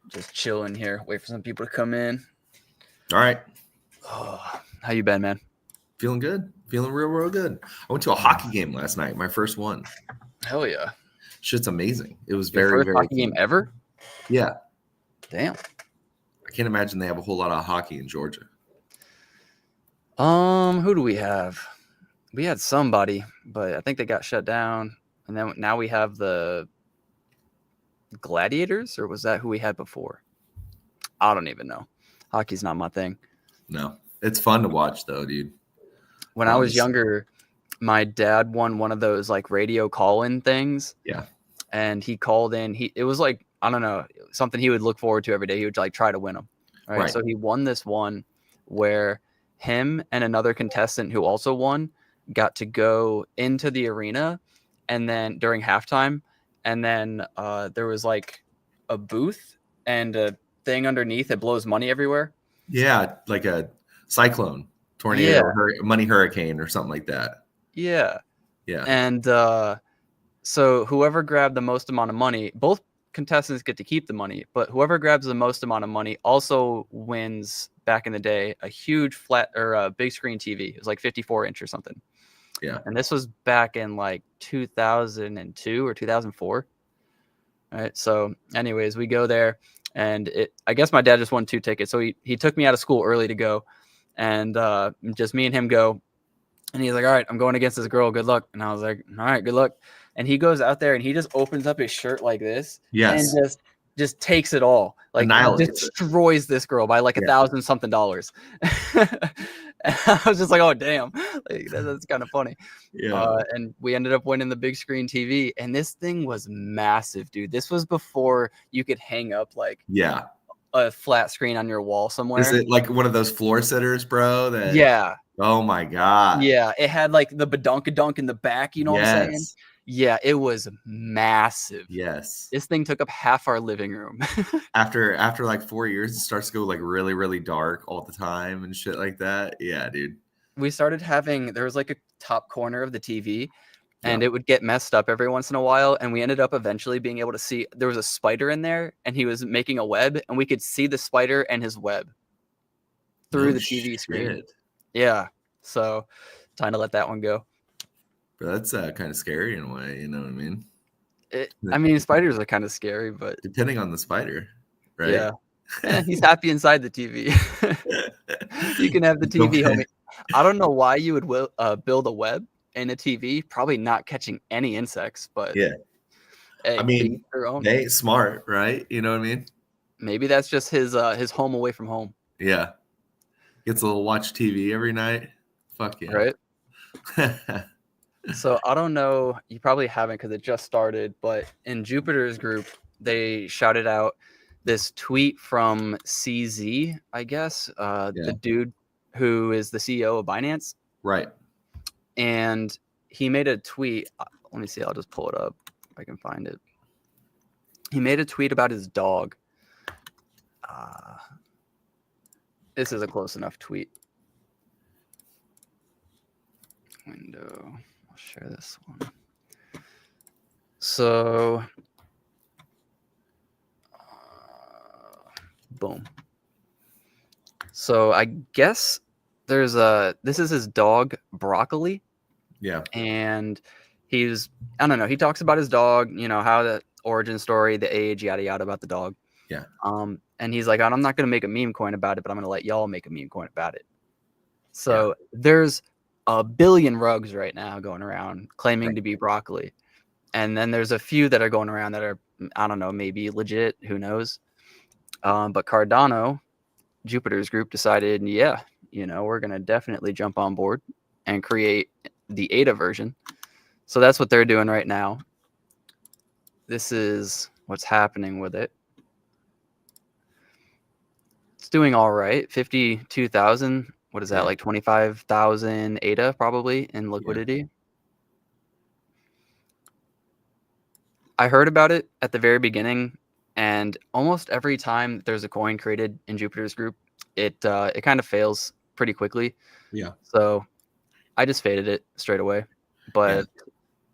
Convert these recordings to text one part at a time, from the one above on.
Just chilling here. Wait for some people to come in. All right. Oh, how you been, man? Feeling good. Feeling real good. I went to a hockey game last night. My first one. Hell yeah. Shit's amazing. It was Your very, first very hockey game fun. ever? Yeah. Damn. I can't imagine they have a whole lot of hockey in Georgia. Who do we have? We had somebody, but I think they got shut down. And then now we have the Gladiators, or was that who we had before? I don't even know. Hockey's not my thing. No. It's fun to watch though, dude. When I was younger, my dad won one of those like radio call-in things. Yeah. And he called in. It was like, I don't know, something he would look forward to every day. He would like try to win them. Right. So he won this one where him and another contestant who also won got to go into the arena, and then during halftime, and then there was like a booth and a thing underneath that blows money everywhere. Yeah, like a cyclone, tornado, money hurricane or something like that. Yeah. Yeah. And so whoever grabbed the most amount of money, both contestants get to keep the money, but whoever grabs the most amount of money also wins, back in the day, a huge flat or a big screen TV. It was like 54-inch or something. Yeah. And this was back in like 2002 or 2004. All right. So anyways, we go there, and I guess my dad just won 2 tickets. So he took me out of school early to go, and just me and him go. And he's like, all right, I'm going against this girl. Good luck. And I was like, all right, good luck. And he goes out there and he just opens up his shirt like this. Yes. And just takes it all. Like, destroys this girl by like $1,000-something. And I was just like, oh, damn. Like, that's kind of funny. Yeah. And we ended up winning the big screen TV. And this thing was massive, dude. This was before you could hang up like a flat screen on your wall somewhere. Is it like one of those floor sitters, bro? Yeah. Oh my God. Yeah, it had like the badunkadunk in the back, you know what I'm saying? Yeah, it was massive. Yes. This thing took up half our living room. After like 4 years, it starts to go like really, really dark all the time and shit like that. Yeah, dude. We started there was like a top corner of the TV, and it would get messed up every once in a while, and we ended up eventually being able to see there was a spider in there, and he was making a web, and we could see the spider and his web through the TV screen. Yeah, so time to let that one go. But that's kind of scary in a way, you know what I mean? I mean, spiders are kind of scary, but depending on the spider, right? Yeah, he's happy inside the TV. You can have the TV, homie. I don't know why you would build a web in a TV, probably not catching any insects, but yeah. Hey, I mean, they smart, right? You know what I mean? Maybe that's just his home away from home. Yeah. Gets a little watch TV every night. Fuck yeah. Right. So I don't know. You probably haven't because it just started. But in Jupiter's group, they shouted out this tweet from CZ, I guess, the dude who is the CEO of Binance. Right. And he made a tweet. Let me see. I'll just pull it up if I can find it. He made a tweet about his dog. This is a close enough tweet. Window. I'll share this one. So, boom. So I guess this is his dog, Broccoli. Yeah. And I don't know. He talks about his dog, you know, how the origin story, the age, yada, yada about the dog. Yeah. And he's like, I'm not going to make a meme coin about it, but I'm going to let y'all make a meme coin about it. So there's a billion rugs right now going around claiming to be Broccoli. And then there's a few that are going around that are, I don't know, maybe legit, who knows. But Cardano, Jupiter's group, decided, we're going to definitely jump on board and create the ADA version. So that's what they're doing right now. This is what's happening with it. It's doing all right. 52,000. What is that? Like 25,000 ADA probably in liquidity. Yeah. I heard about it at the very beginning, and almost every time there's a coin created in Jupiter's group, it kind of fails pretty quickly. Yeah. So I just faded it straight away. But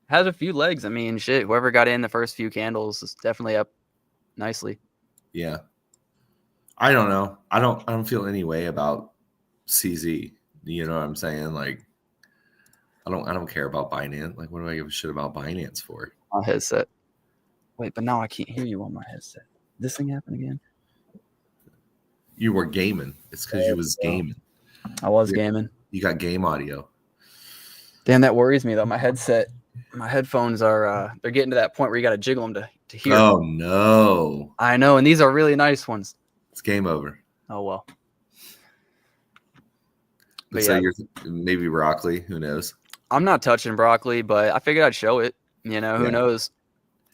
has a few legs. I mean, shit, whoever got in the first few candles is definitely up nicely. Yeah. I don't know. I don't feel any way about CZ. You know what I'm saying? Like, I don't care about Binance. Like, what do I give a shit about Binance for? My headset. Wait, but now I can't hear you on my headset. This thing happened again? You were gaming. It's because you was gaming. I was gaming. You got game audio. Damn, that worries me though. My headphones are they're getting to that point where you got to jiggle them to hear. Oh no! I know, and these are really nice ones. It's game over. Oh well. Looks like you're maybe broccoli. Who knows? I'm not touching broccoli, but I figured I'd show it. You know, who knows?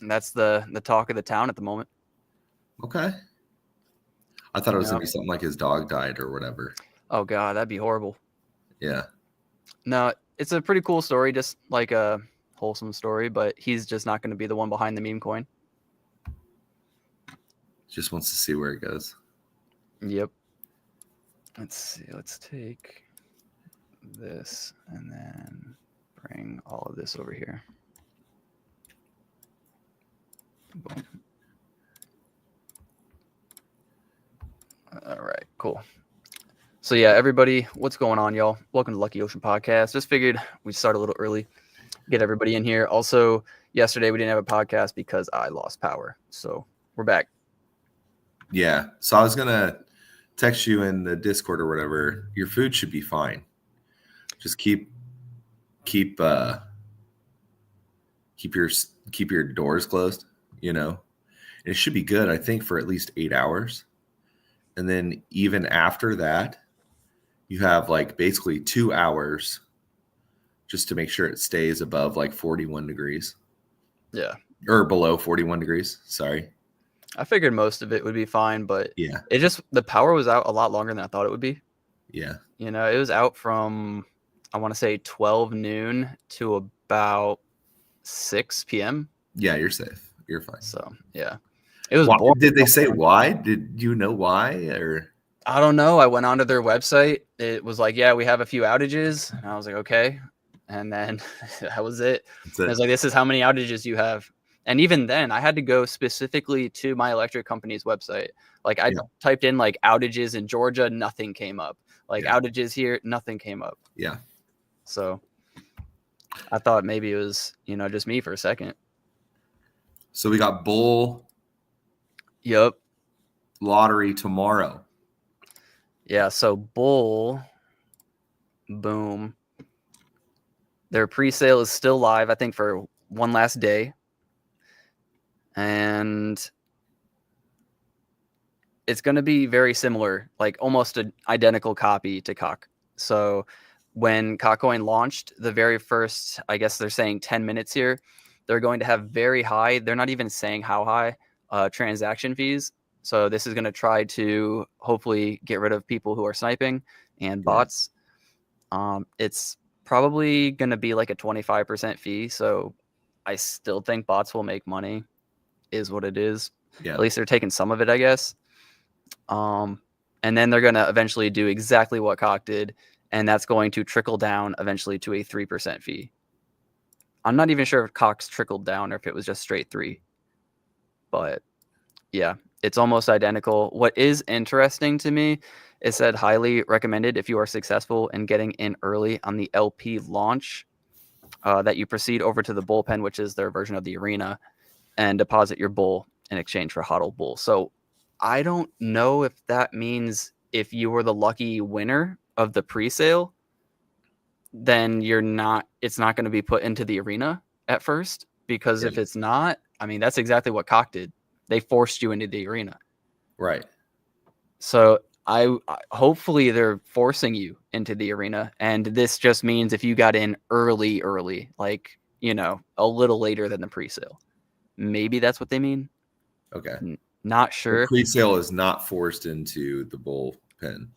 And that's the talk of the town at the moment. Okay. I thought it was gonna be something like his dog died or whatever. Oh god, that'd be horrible. Yeah. No, it's a pretty cool story, just like a wholesome story, but he's just not going to be the one behind the meme coin. Just wants to see where it goes. Yep. Let's see. Let's take this and then bring all of this over here. Boom. All right, cool. So yeah, everybody, what's going on, y'all? Welcome to Lucky Ocean Podcast. Just figured we'd start a little early, get everybody in here. Also, yesterday we didn't have a podcast because I lost power. So we're back. Yeah. So I was gonna text you in the Discord or whatever. Your food should be fine. Just keep your doors closed, you know. And it should be good, I think, for at least 8 hours. And then even after that, you have like basically 2 hours just to make sure it stays above like 41 degrees. Yeah. Or below 41 degrees. Sorry. I figured most of it would be fine, but yeah, the power was out a lot longer than I thought it would be. Yeah. You know, it was out from, I want to say 12 noon to about 6 p.m. Yeah, you're safe. You're fine. So, yeah. It was boring. Did they say why? Did you know why? Or I don't know. I went onto their website. It was like, yeah, we have a few outages. And I was like, okay. And then that was it. I was like, this is how many outages you have. And even then, I had to go specifically to my electric company's website. Like I typed in like outages in Georgia, nothing came up. Like outages here, nothing came up. Yeah. So I thought maybe it was, just me for a second. So we got Bull. Yep. Lottery tomorrow. Yeah. So Bull. Boom. Their pre-sale is still live, I think, for one last day. And it's going to be very similar, like almost an identical copy to Cock. So when Cockcoin launched, the very first, I guess they're saying 10 minutes here, they're going to have very high, they're not even saying how high, transaction fees. So this is going to try to hopefully get rid of people who are sniping and bots. It's probably going to be like a 25% fee. So I still think bots will make money, is what it is. Yeah. At least they're taking some of it, I guess. And then they're going to eventually do exactly what Cock did. And that's going to trickle down eventually to a 3% fee. I'm not even sure if Cock's trickled down or if it was just straight 3. But yeah, it's almost identical. What is interesting to me, it said highly recommended if you are successful in getting in early on the LP launch, that you proceed over to the bullpen, which is their version of the arena, and deposit your bull in exchange for HODL bull. So I don't know if that means if you were the lucky winner of the pre-sale, then it's not going to be put into the arena at first, because if it's not, I mean, that's exactly what Cock did. They forced you into the arena. Right. So I hopefully they're forcing you into the arena. And this just means if you got in early, like, a little later than the pre-sale, maybe that's what they mean. Okay. Not sure. The pre-sale is not forced into the bullpen.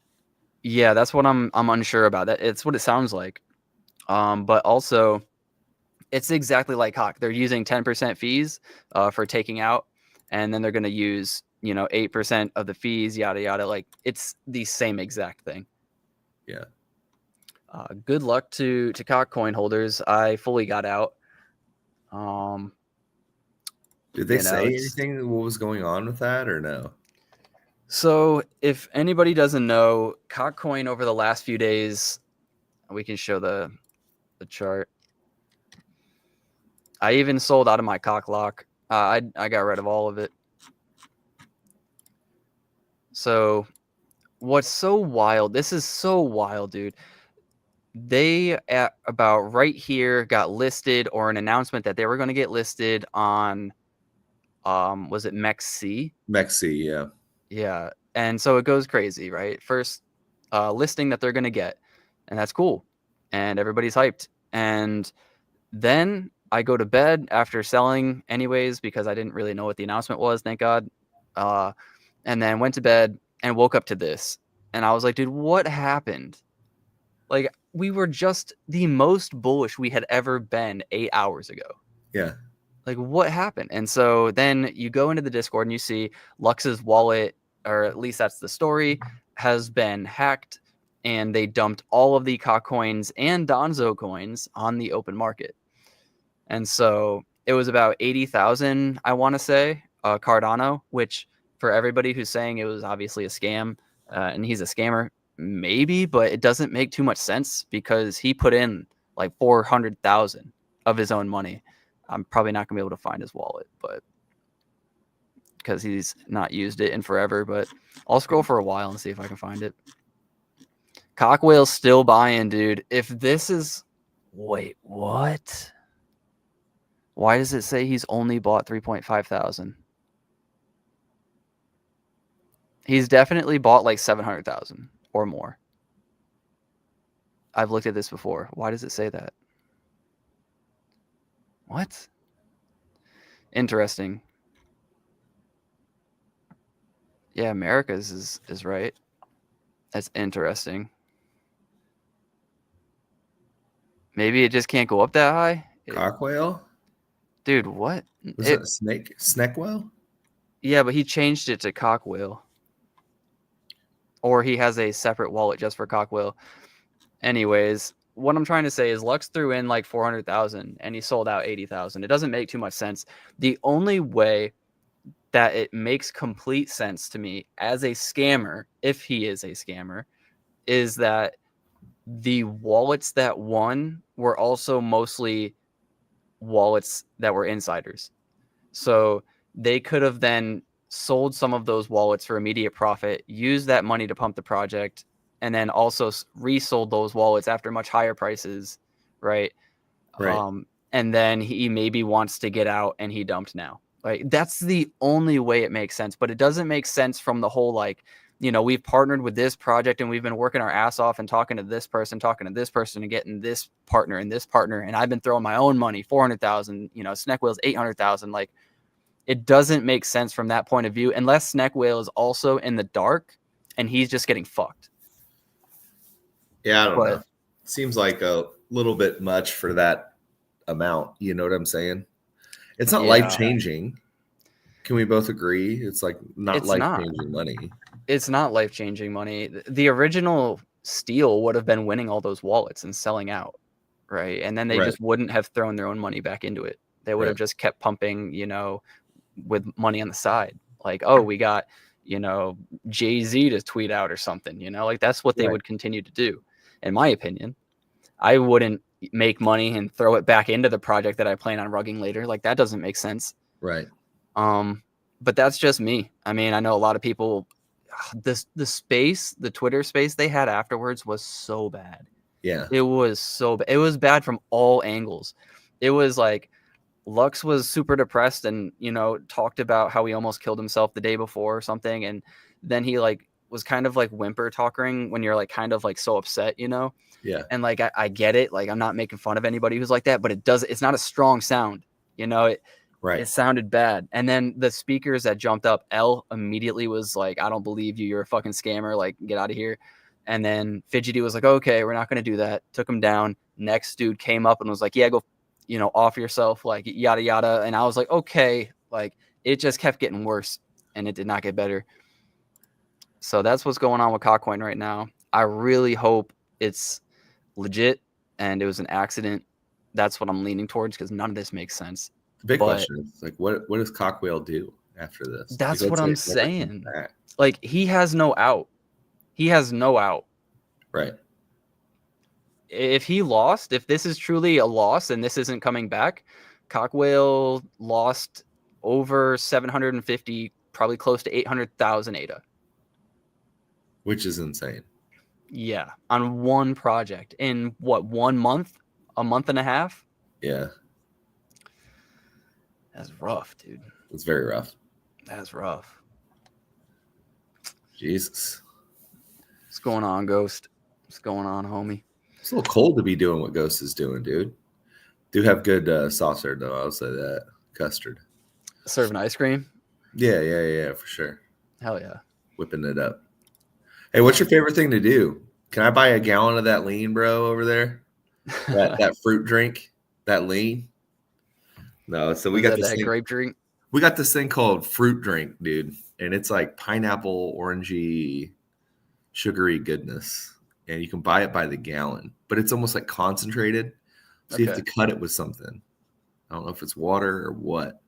Yeah, that's what I'm unsure about. That it's what it sounds like. But also it's exactly like Cock. They're using 10% fees for taking out, and then they're going to use, 8% of the fees, yada yada. Like it's the same exact thing. Yeah. Good luck to Cock coin holders. I fully got out. Did they say anything? What was going on with that, or no? So if anybody doesn't know, Cockcoin over the last few days, we can show the chart. I even sold out of my cock lock. I got rid of all of it. So what's so wild? This is so wild, dude. They at about right here got listed, or an announcement that they were going to get listed on was it MEXC? Mexi, yeah. Yeah. And so it goes crazy, right? First listing that they're going to get, and that's cool. And everybody's hyped. And then I go to bed after selling anyways, because I didn't really know what the announcement was, thank God. And then went to bed and woke up to this. And I was like, dude, what happened? Like, we were just the most bullish we had ever been 8 hours ago. Yeah. Like, what happened? And so then you go into the Discord and you see Lux's wallet, or at least that's the story, has been hacked, and they dumped all of the Cock coins and Donzo coins on the open market. And so it was about 80,000, I want to say, Cardano, which for everybody who's saying it was obviously a scam, and he's a scammer, maybe, but it doesn't make too much sense because he put in like 400,000 of his own money. I'm probably not gonna be able to find his wallet, but because he's not used it in forever. But I'll scroll for a while and see if I can find it. Cockwhale's still buying, dude. If this is, wait, what? Why does it say he's only bought 3.5 thousand? He's definitely bought like 700,000 or more. I've looked at this before. Why does it say that? What? Interesting. Yeah, America's is right. That's interesting. Maybe it just can't go up that high. Cockwhale? Dude, what? Was that Sneckwhale? Yeah, but he changed it to Cockwhale. Or he has a separate wallet just for Cockwhale. Anyways, what I'm trying to say is Lux threw in like 400,000 and he sold out 80,000. It doesn't make too much sense. The only way that it makes complete sense to me as a scammer, if he is a scammer, is that the wallets that won were also mostly wallets that were insiders. So they could have then sold some of those wallets for immediate profit, used that money to pump the project, and then also resold those wallets after much higher prices, right? Right. And then he maybe wants to get out and he dumped now. Like, that's the only way it makes sense, but it doesn't make sense from the whole, like, you know, we've partnered with this project and we've been working our ass off and talking to this person and getting this partner, and I've been throwing my own money, 400,000, you know, Sneckwhale's 800,000. Like, it doesn't make sense from that point of view unless Sneckwhale is also in the dark and he's just getting fucked. Yeah, I don't know. Seems like a little bit much for that amount. You know what I'm saying? It's not life-changing. Can we both agree? It's like not life-changing money. It's not life-changing money. The original steal would have been winning all those wallets and selling out, right? And then they just wouldn't have thrown their own money back into it. They would have just kept pumping, you know, with money on the side. Like, oh, we got, you know, Jay-Z to tweet out or something, you know? Like, that's what they would continue to do, in my opinion. I wouldn't make money and throw it back into the project that I plan on rugging later. Like, that doesn't make sense. Right. But that's just me. I mean, I know a lot of people, the Twitter space they had afterwards was so bad. Yeah. It was so bad. It was bad from all angles. It was like Lux was super depressed and, you know, talked about how he almost killed himself the day before or something. And then he like was kind of like whimper talking when you're like kind of like so upset, you know? Yeah. And like, I get it. Like, I'm not making fun of anybody who's like that, but it's not a strong sound, you know? It sounded bad. And then the speakers that jumped up, L immediately was like, I don't believe you. You're a fucking scammer. Like, get out of here. And then Fidgety was like, okay, we're not going to do that. Took him down. Next dude came up and was like, yeah, go, you know, off yourself, like yada, yada. And I was like, okay, like it just kept getting worse and it did not get better. So that's what's going on with Cockcoin right now. I really hope it's legit and it was an accident. That's what I'm leaning towards because none of this makes sense. The big question is like, what does Cockwhale do? after this. That's Like, what let's say I'm it never comes saying. back. Like, he has no out. He has no out. Right. If he lost, if this is truly a loss and this isn't coming back, Cockwhale lost over 750, probably close to 800,000 ADA. Which is insane. Yeah, on one project in what, 1 month, a month and a half? Yeah. That's rough, dude. It's very rough. That's rough. Jesus. What's going on, Ghost? What's going on, homie? It's a little cold to be doing what Ghost is doing, dude. Do have good soft serve though. I'll say that. Custard. Serving ice cream? Yeah, for sure. Hell yeah. Whipping it up. Hey, what's your favorite thing to do? Can I buy a gallon of that lean, bro, over there? That fruit drink, that lean. No, so we got this thing. Grape drink. We got this thing called fruit drink, dude, and it's like pineapple, orangey, sugary goodness, and you can buy it by the gallon, but it's almost like concentrated. So you have to cut it with something. I don't know if it's water or what,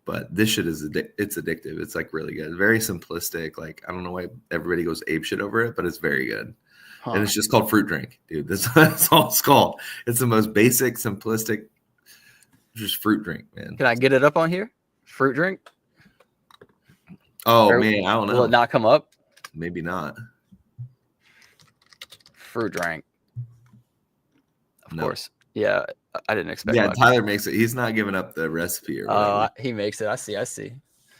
but this shit is it's addictive. It's like really good. Very simplistic. Like I don't know why everybody goes apeshit over it, but it's very good. Huh. And it's just called fruit drink, dude. That's all it's called. It's the most basic, simplistic, just fruit drink, man. Can I get it up on here? Fruit drink? Oh, man, I don't know. Will it not come up? Maybe not. Fruit drink. Of course. Yeah, I didn't expect that. Yeah, Tyler makes it. He's not giving up the recipe or whatever. He makes it. I see.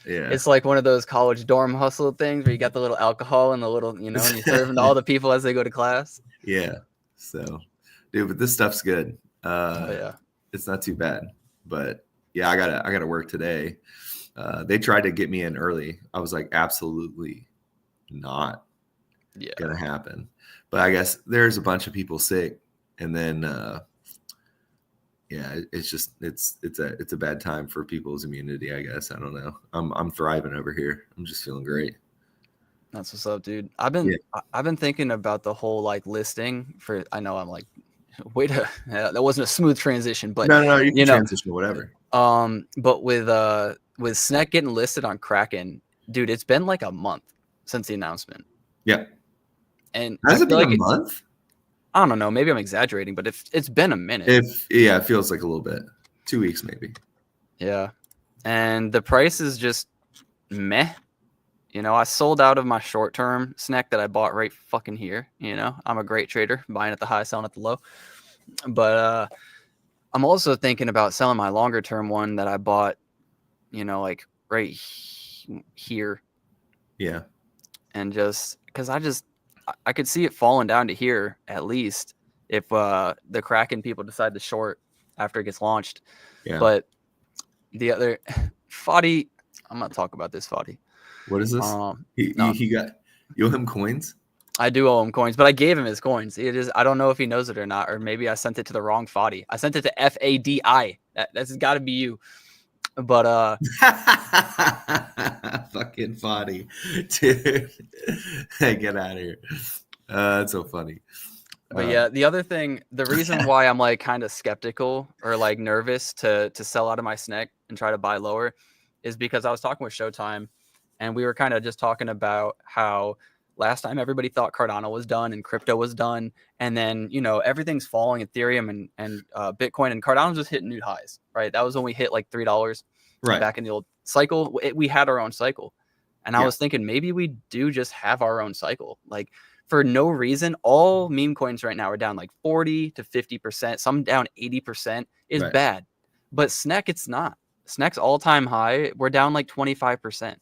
Yeah. It's like one of those college dorm hustle things where you got the little alcohol and the little, and you're serving to all the people as they go to class. Yeah. So, dude, but this stuff's good. Yeah. It's not too bad. But yeah, I gotta work today. They tried to get me in early. I was like, absolutely not gonna happen. But I guess there's a bunch of people sick, and then it's just it's a bad time for people's immunity, I guess. I don't know. I'm thriving over here. I'm just feeling great. That's what's up, dude. I've been thinking about the whole like listing for. I know I'm like, that wasn't a smooth transition, but no, you can transition whatever. But with SNEC getting listed on Kraken, dude, it's been like a month since the announcement. Yeah. And has it been like a month? I don't know. Maybe I'm exaggerating, but it's been a minute. It feels like a little bit. 2 weeks maybe. Yeah. And the price is just meh. I sold out of my short-term SNEC that I bought right fucking here. I'm a great trader, buying at the high, selling at the low. But I'm also thinking about selling my longer-term one that I bought, like right here. Yeah. And just because I could see it falling down to here at least if the Kraken people decide to short after it gets launched. Yeah. But the other Foddy, I'm not talking about this Foddy. What is this? He got you owe him coins? I do owe him coins, but I gave him his coins. I don't know if he knows it or not, or maybe I sent it to the wrong Foddy. I sent it to FADI. That's got to be you. But fucking Foddy, dude. Hey, get out of here. That's so funny. But yeah, the other thing, the reason why I'm like kind of skeptical or like nervous to sell out of my SNEC and try to buy lower is because I was talking with Showtime and we were kind of just talking about how last time everybody thought Cardano was done and crypto was done. And then, everything's falling, Ethereum and Bitcoin, and Cardano's just hitting new highs, right? That was when we hit like $3 back in the old cycle. We had our own cycle. And I was thinking maybe we do just have our own cycle. Like for no reason, all meme coins right now are down like 40 to 50%, some down 80% is bad. But SNEC, it's not. SNEC's all-time high, we're down like 25%.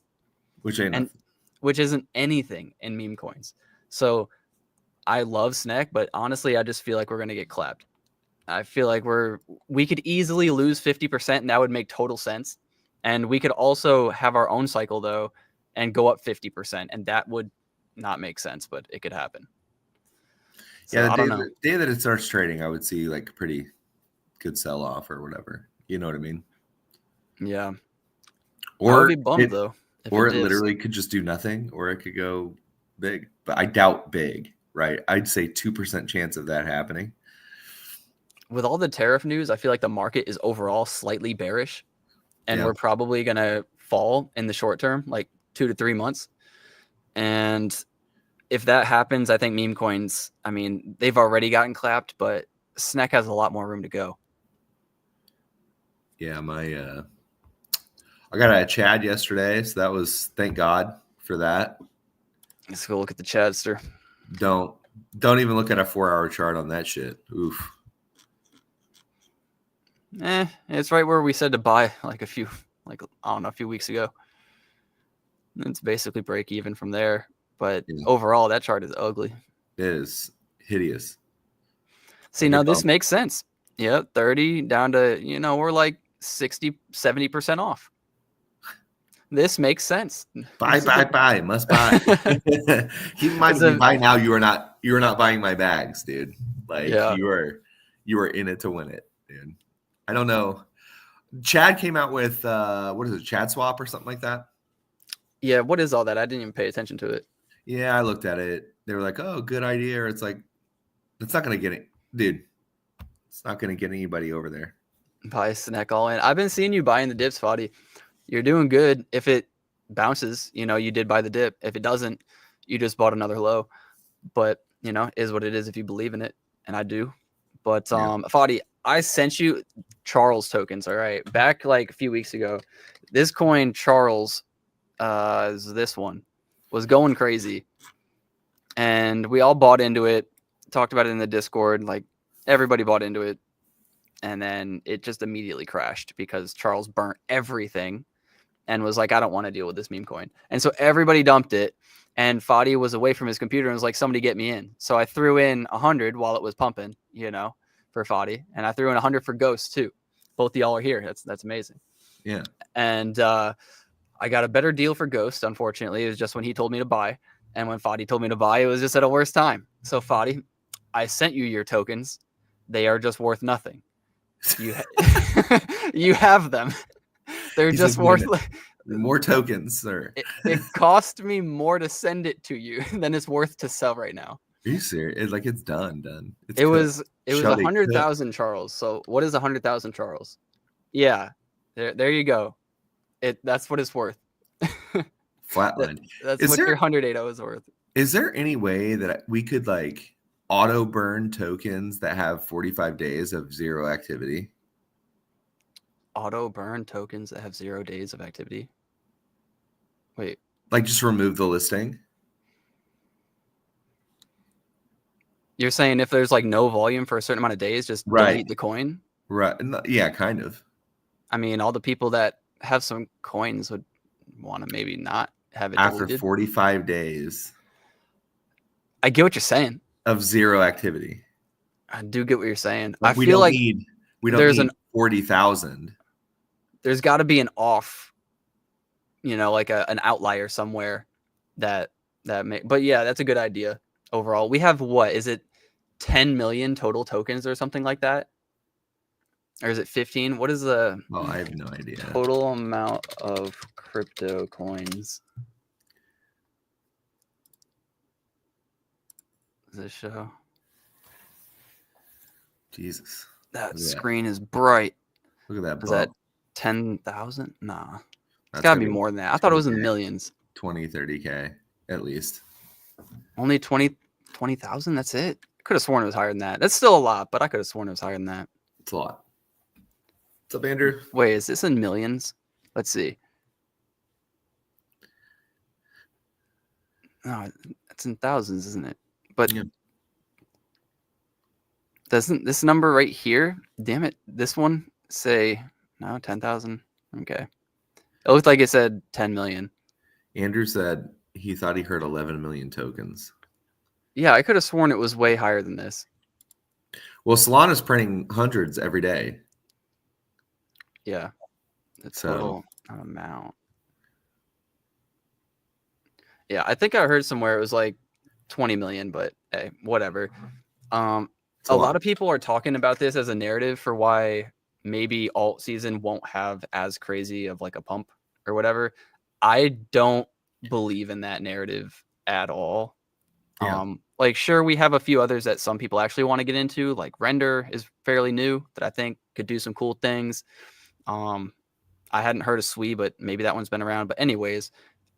Which isn't anything in meme coins. So I love SNEC, but honestly, I just feel like we're going to get clapped. I feel like we could easily lose 50%, and that would make total sense. And we could also have our own cycle, though, and go up 50%, and that would not make sense, but it could happen. So, yeah, the day that it starts trading, I would see like a pretty good sell-off or whatever. You know what I mean? Yeah. Or I would be bummed, though. Or it literally could just do nothing, or it could go big. But I doubt big, right? I'd say 2% chance of that happening. With all the tariff news, I feel like the market is overall slightly bearish. And we're probably going to fall in the short term, like 2 to 3 months. And if that happens, I think meme coins, I mean, they've already gotten clapped, but SNEC has a lot more room to go. Yeah, I got a Chad yesterday, so that was, thank God for that. Let's go look at the Chadster. Don't even look at a 4-hour chart on that shit. Oof. It's right where we said to buy like a few weeks ago. It's basically break even from there. But overall, that chart is ugly. It is hideous. See, now this makes sense. Yeah, 30 down to, we're like 60, 70% off. This makes sense. Buy, must buy. Keep in mind, if you buy now, you are not buying my bags, dude. Like you are in it to win it, dude. I don't know. Chad came out with what is it, Chad Swap or something like that? Yeah, what is all that? I didn't even pay attention to it. Yeah, I looked at it. They were like, "Oh, good idea." Or it's like, it's not gonna get it, dude. It's not gonna get anybody over there. Buy SNEC all in. I've been seeing you buying the dips, Foddy. You're doing good. If it bounces, you did buy the dip. If it doesn't, you just bought another low. But is what it is if you believe in it, and I do. But Foddy, I sent you Charles tokens. All right, back like a few weeks ago, this coin Charles, is this one, was going crazy, and we all bought into it. Talked about it in the Discord. Like everybody bought into it, and then it just immediately crashed because Charles burnt everything and was like, I don't want to deal with this meme coin. And so everybody dumped it. And Foddy was away from his computer and was like, somebody get me in. So I threw in 100 while it was pumping, for Foddy. And I threw in 100 for Ghost too. Both of y'all are here. That's amazing. Yeah. And I got a better deal for Ghost, unfortunately. It was just when he told me to buy. And when Foddy told me to buy, it was just at a worse time. So Foddy, I sent you your tokens. They are just worth nothing. You have them. They're just worth more tokens, sir. It cost me more to send it to you than it's worth to sell right now. Are you serious? It's done. It was 100,000 Charles. So what is 100,000 Charles? Yeah, there you go. That's what it's worth. Flatline. That's what your 108 is worth. Is there any way that we could like auto burn tokens that have 45 days of zero activity? Auto burn tokens that have 0 days of activity? Wait. Like just remove the listing? You're saying if there's like no volume for a certain amount of days, just delete the coin? Right. Yeah, kind of. I mean, all the people that have some coins would want to maybe not have it after deleted. 45 days. I get what you're saying. Of zero activity. I do get what you're saying. Like I feel like we don't need 40,000. There's got to be an off, like an outlier somewhere that may. But yeah, that's a good idea overall. We have what is it, 10 million total tokens or something like that, or is it 15? What is the? Oh, I have no idea. Total amount of crypto coins. Does this show? Jesus. That screen is bright. Look at that. Is that 10,000? Nah. It's got to be more than that. I thought it was in millions. 20, 30K at least. Only 20,000? That's it? I could have sworn it was higher than that. That's still a lot, but I could have sworn it was higher than that. It's a lot. What's up, Andrew? Wait, is this in millions? Let's see. No, it's in thousands, isn't it? But doesn't this number right here, damn it, this one say, no, 10,000? Okay. It looked like it said 10 million. Andrew said he thought he heard 11 million tokens. Yeah, I could have sworn it was way higher than this. Well, Solana's printing hundreds every day. Yeah. The total amount. Yeah, I think I heard somewhere it was like 20 million, but hey, whatever. A lot of people are talking about this as a narrative for why maybe alt season won't have as crazy of like a pump or whatever. I don't believe in that narrative at all. Yeah. Like, sure, we have a few others that some people actually want to get into, like Render is fairly new that I think could do some cool things. I hadn't heard of SWE, but maybe that one's been around. But anyways,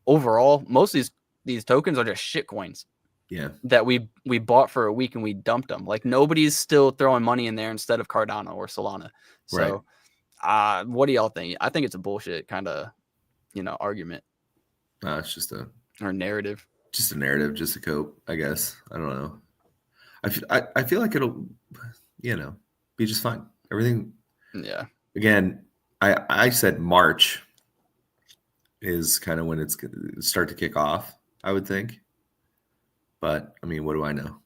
overall, most of these tokens are just shit coins. Yeah. That we bought for a week and we dumped them. Like nobody's still throwing money in there instead of Cardano or Solana. So, what do y'all think? I think it's a bullshit kind of, argument. It's just a narrative. Just a narrative, just to cope, I guess. I don't know. I feel like it'll, be just fine. Everything. Yeah. Again, I said March is kind of when it's going to start to kick off, I would think. But I mean, what do I know?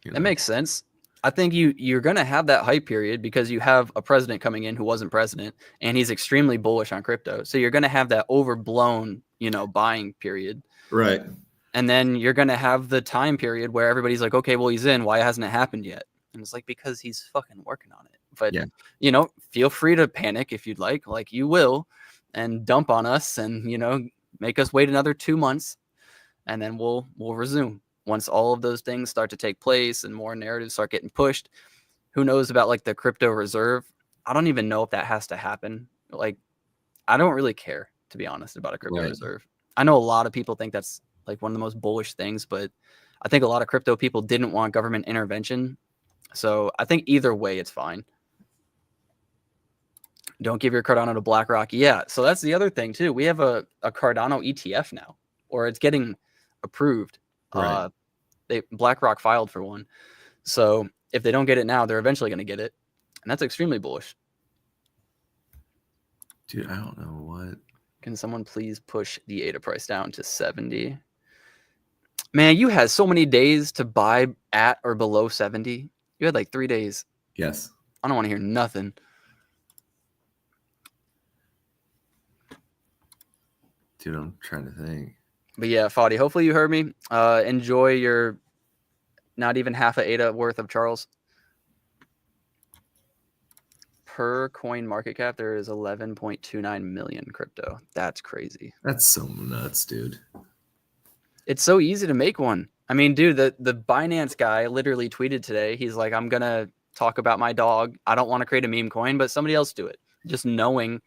It makes sense. I think you're going to have that hype period because you have a president coming in who wasn't president, and he's extremely bullish on crypto. So you're going to have that overblown, buying period. Right. And then you're going to have the time period where everybody's like, okay, well, he's in. Why hasn't it happened yet? And it's like, because he's fucking working on it. But, feel free to panic if you'd like you will, and dump on us and, make us wait another 2 months. And then we'll resume once all of those things start to take place and more narratives start getting pushed. Who knows about like the crypto reserve? I don't even know if that has to happen. Like, I don't really care, to be honest, about a crypto reserve. I know a lot of people think that's like one of the most bullish things, but I think a lot of crypto people didn't want government intervention. So I think either way, it's fine. Don't give your Cardano to BlackRock. Yeah. So that's the other thing too. We have a Cardano ETF now, or it's getting approved. Right. BlackRock filed for one. So if they don't get it now, they're eventually going to get it. And that's extremely bullish. Dude, I don't know what. Can someone please push the ADA price down to 70? Man, you had so many days to buy at or below 70. You had like 3 days. Yes. I don't want to hear nothing. Dude, I'm trying to think. But yeah, Fadi, hopefully you heard me. Enjoy your not even half a ADA worth of Charles. Per coin market cap, there is 11.29 million crypto. That's crazy. That's so nuts, dude. It's so easy to make one. I mean, dude, the Binance guy literally tweeted today. He's like, I'm going to talk about my dog. I don't want to create a meme coin, but somebody else do it. Just knowing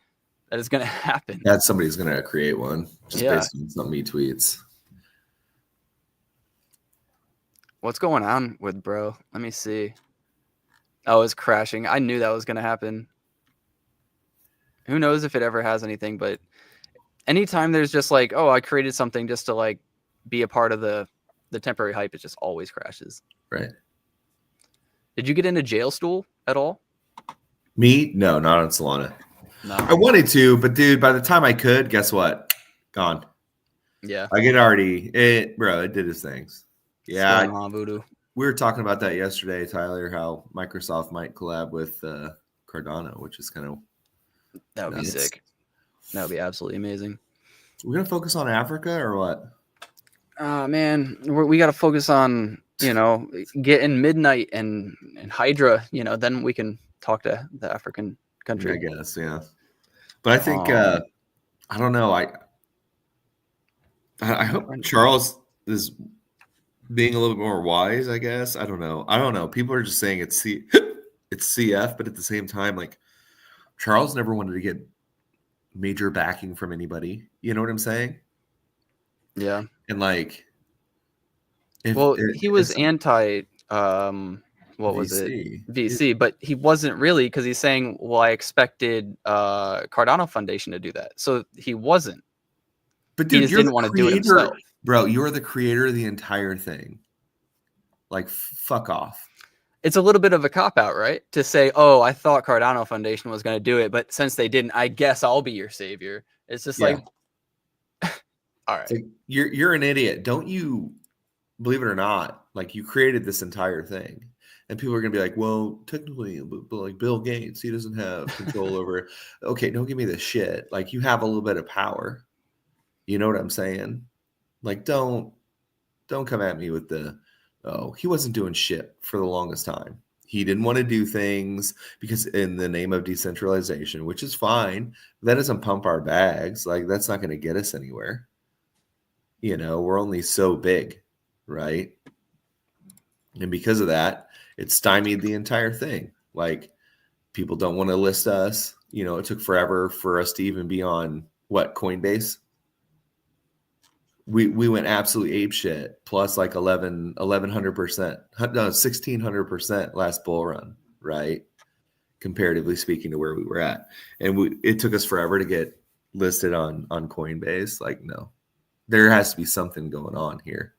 that it's going to happen. That somebody's going to create one just based on something he tweets. What's going on with bro? Let me see. Oh, it's crashing. I knew that was going to happen. Who knows if it ever has anything, but anytime there's just like, oh, I created something just to like be a part of the temporary hype, it just always crashes. Right. Did you get into Jail Stool at all? Me? No, not on Solana. No. I wanted to, but dude, by the time I could, guess what? Gone. Yeah. Like it did its things. Yeah. Voodoo. We were talking about that yesterday, Tyler, how Microsoft might collab with Cardano, which is kind of that would be sick. That would be absolutely amazing. We're going to focus on Africa or what? Man, we got to focus on, getting Midnight and Hydra, then we can talk to the African country. I guess, yeah. But I think, I don't know. I hope Charles is being a little bit more wise, I guess. I don't know. People are just saying it's CF, but at the same time, like Charles never wanted to get major backing from anybody. You know what I'm saying? Yeah. And like, he was anti, what was it? VC, but he wasn't really, because he's saying, well, I expected Cardano Foundation to do that. So he wasn't. But dude, he just didn't want to do it himself. Bro, you're the creator of the entire thing. Like, fuck off. It's a little bit of a cop-out, right? To say, oh, I thought Cardano Foundation was going to do it, but since they didn't, I guess I'll be your savior. It's just like, all right. Like, you're an idiot. Don't you, believe it or not, like you created this entire thing. And people are going to be like, well, technically, but like Bill Gates, he doesn't have control over it. Okay, don't give me this shit. Like, you have a little bit of power. You know what I'm saying? Like, don't come at me with he wasn't doing shit for the longest time. He didn't want to do things because in the name of decentralization, which is fine. That doesn't pump our bags. Like, that's not going to get us anywhere. We're only so big, right? And because of that, it stymied the entire thing. Like, people don't want to list us. it took forever for us to even be on Coinbase. We went absolutely ape shit, plus like 1100%, no, 1600% last bull run, right? Comparatively speaking to where we were at. And it took us forever to get listed on Coinbase. Like, no, there has to be something going on here.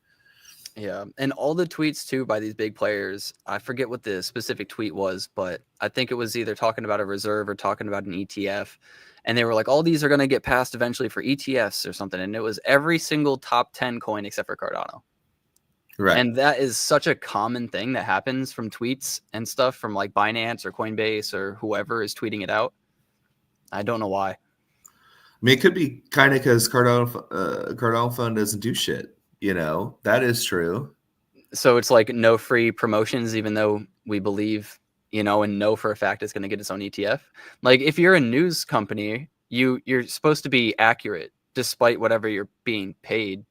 Yeah, and all the tweets too by these big players, I forget what the specific tweet was, but I think it was either talking about a reserve or talking about an ETF. And they were like, all these are going to get passed eventually for ETFs or something. And it was every single top 10 coin except for Cardano. Right. And that is such a common thing that happens from tweets and stuff from like Binance or Coinbase or whoever is tweeting it out. I don't know why. I mean, it could be kind of because Cardano Fund doesn't do shit. That is true. So it's like no free promotions, even though we believe, and know for a fact it's going to get its own ETF. Like if you're a news company, you're supposed to be accurate despite whatever you're being paid,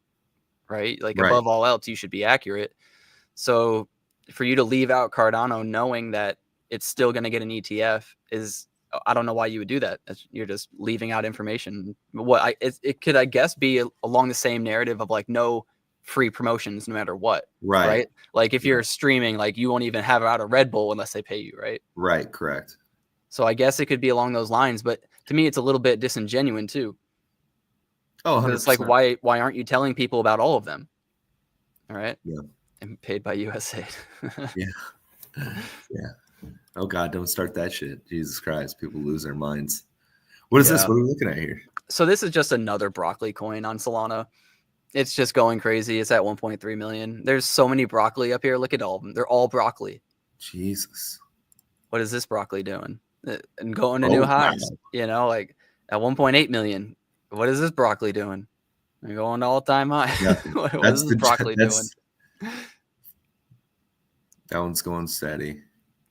right? Like Right. above all else, you should be accurate. So for you to leave out Cardano knowing that it's still going to get an ETF is, I don't know why you would do that. You're just leaving out information. It could, I guess, be along the same narrative of like no free promotions no matter what. Right. Like if you're streaming, like you won't even have out a Red Bull unless they pay you. Right. Correct. So I guess it could be along those lines, but to me, it's a little bit disingenuous too. Oh, 100%. It's like, why aren't you telling people about all of them? All right. Yeah. And paid by USAID. Yeah. Oh God, don't start that shit. Jesus Christ. People lose their minds. What is this? What are we looking at here? So this is just another broccoli coin on Solana. It's just going crazy. It's at 1.3 million. There's so many broccoli up here. Look at all of them. They're all broccoli. Jesus. What is this broccoli doing? And going to new highs, like at 1.8 million. What is this broccoli doing? They're going to all-time high. Yeah, what is this broccoli doing? That one's going steady.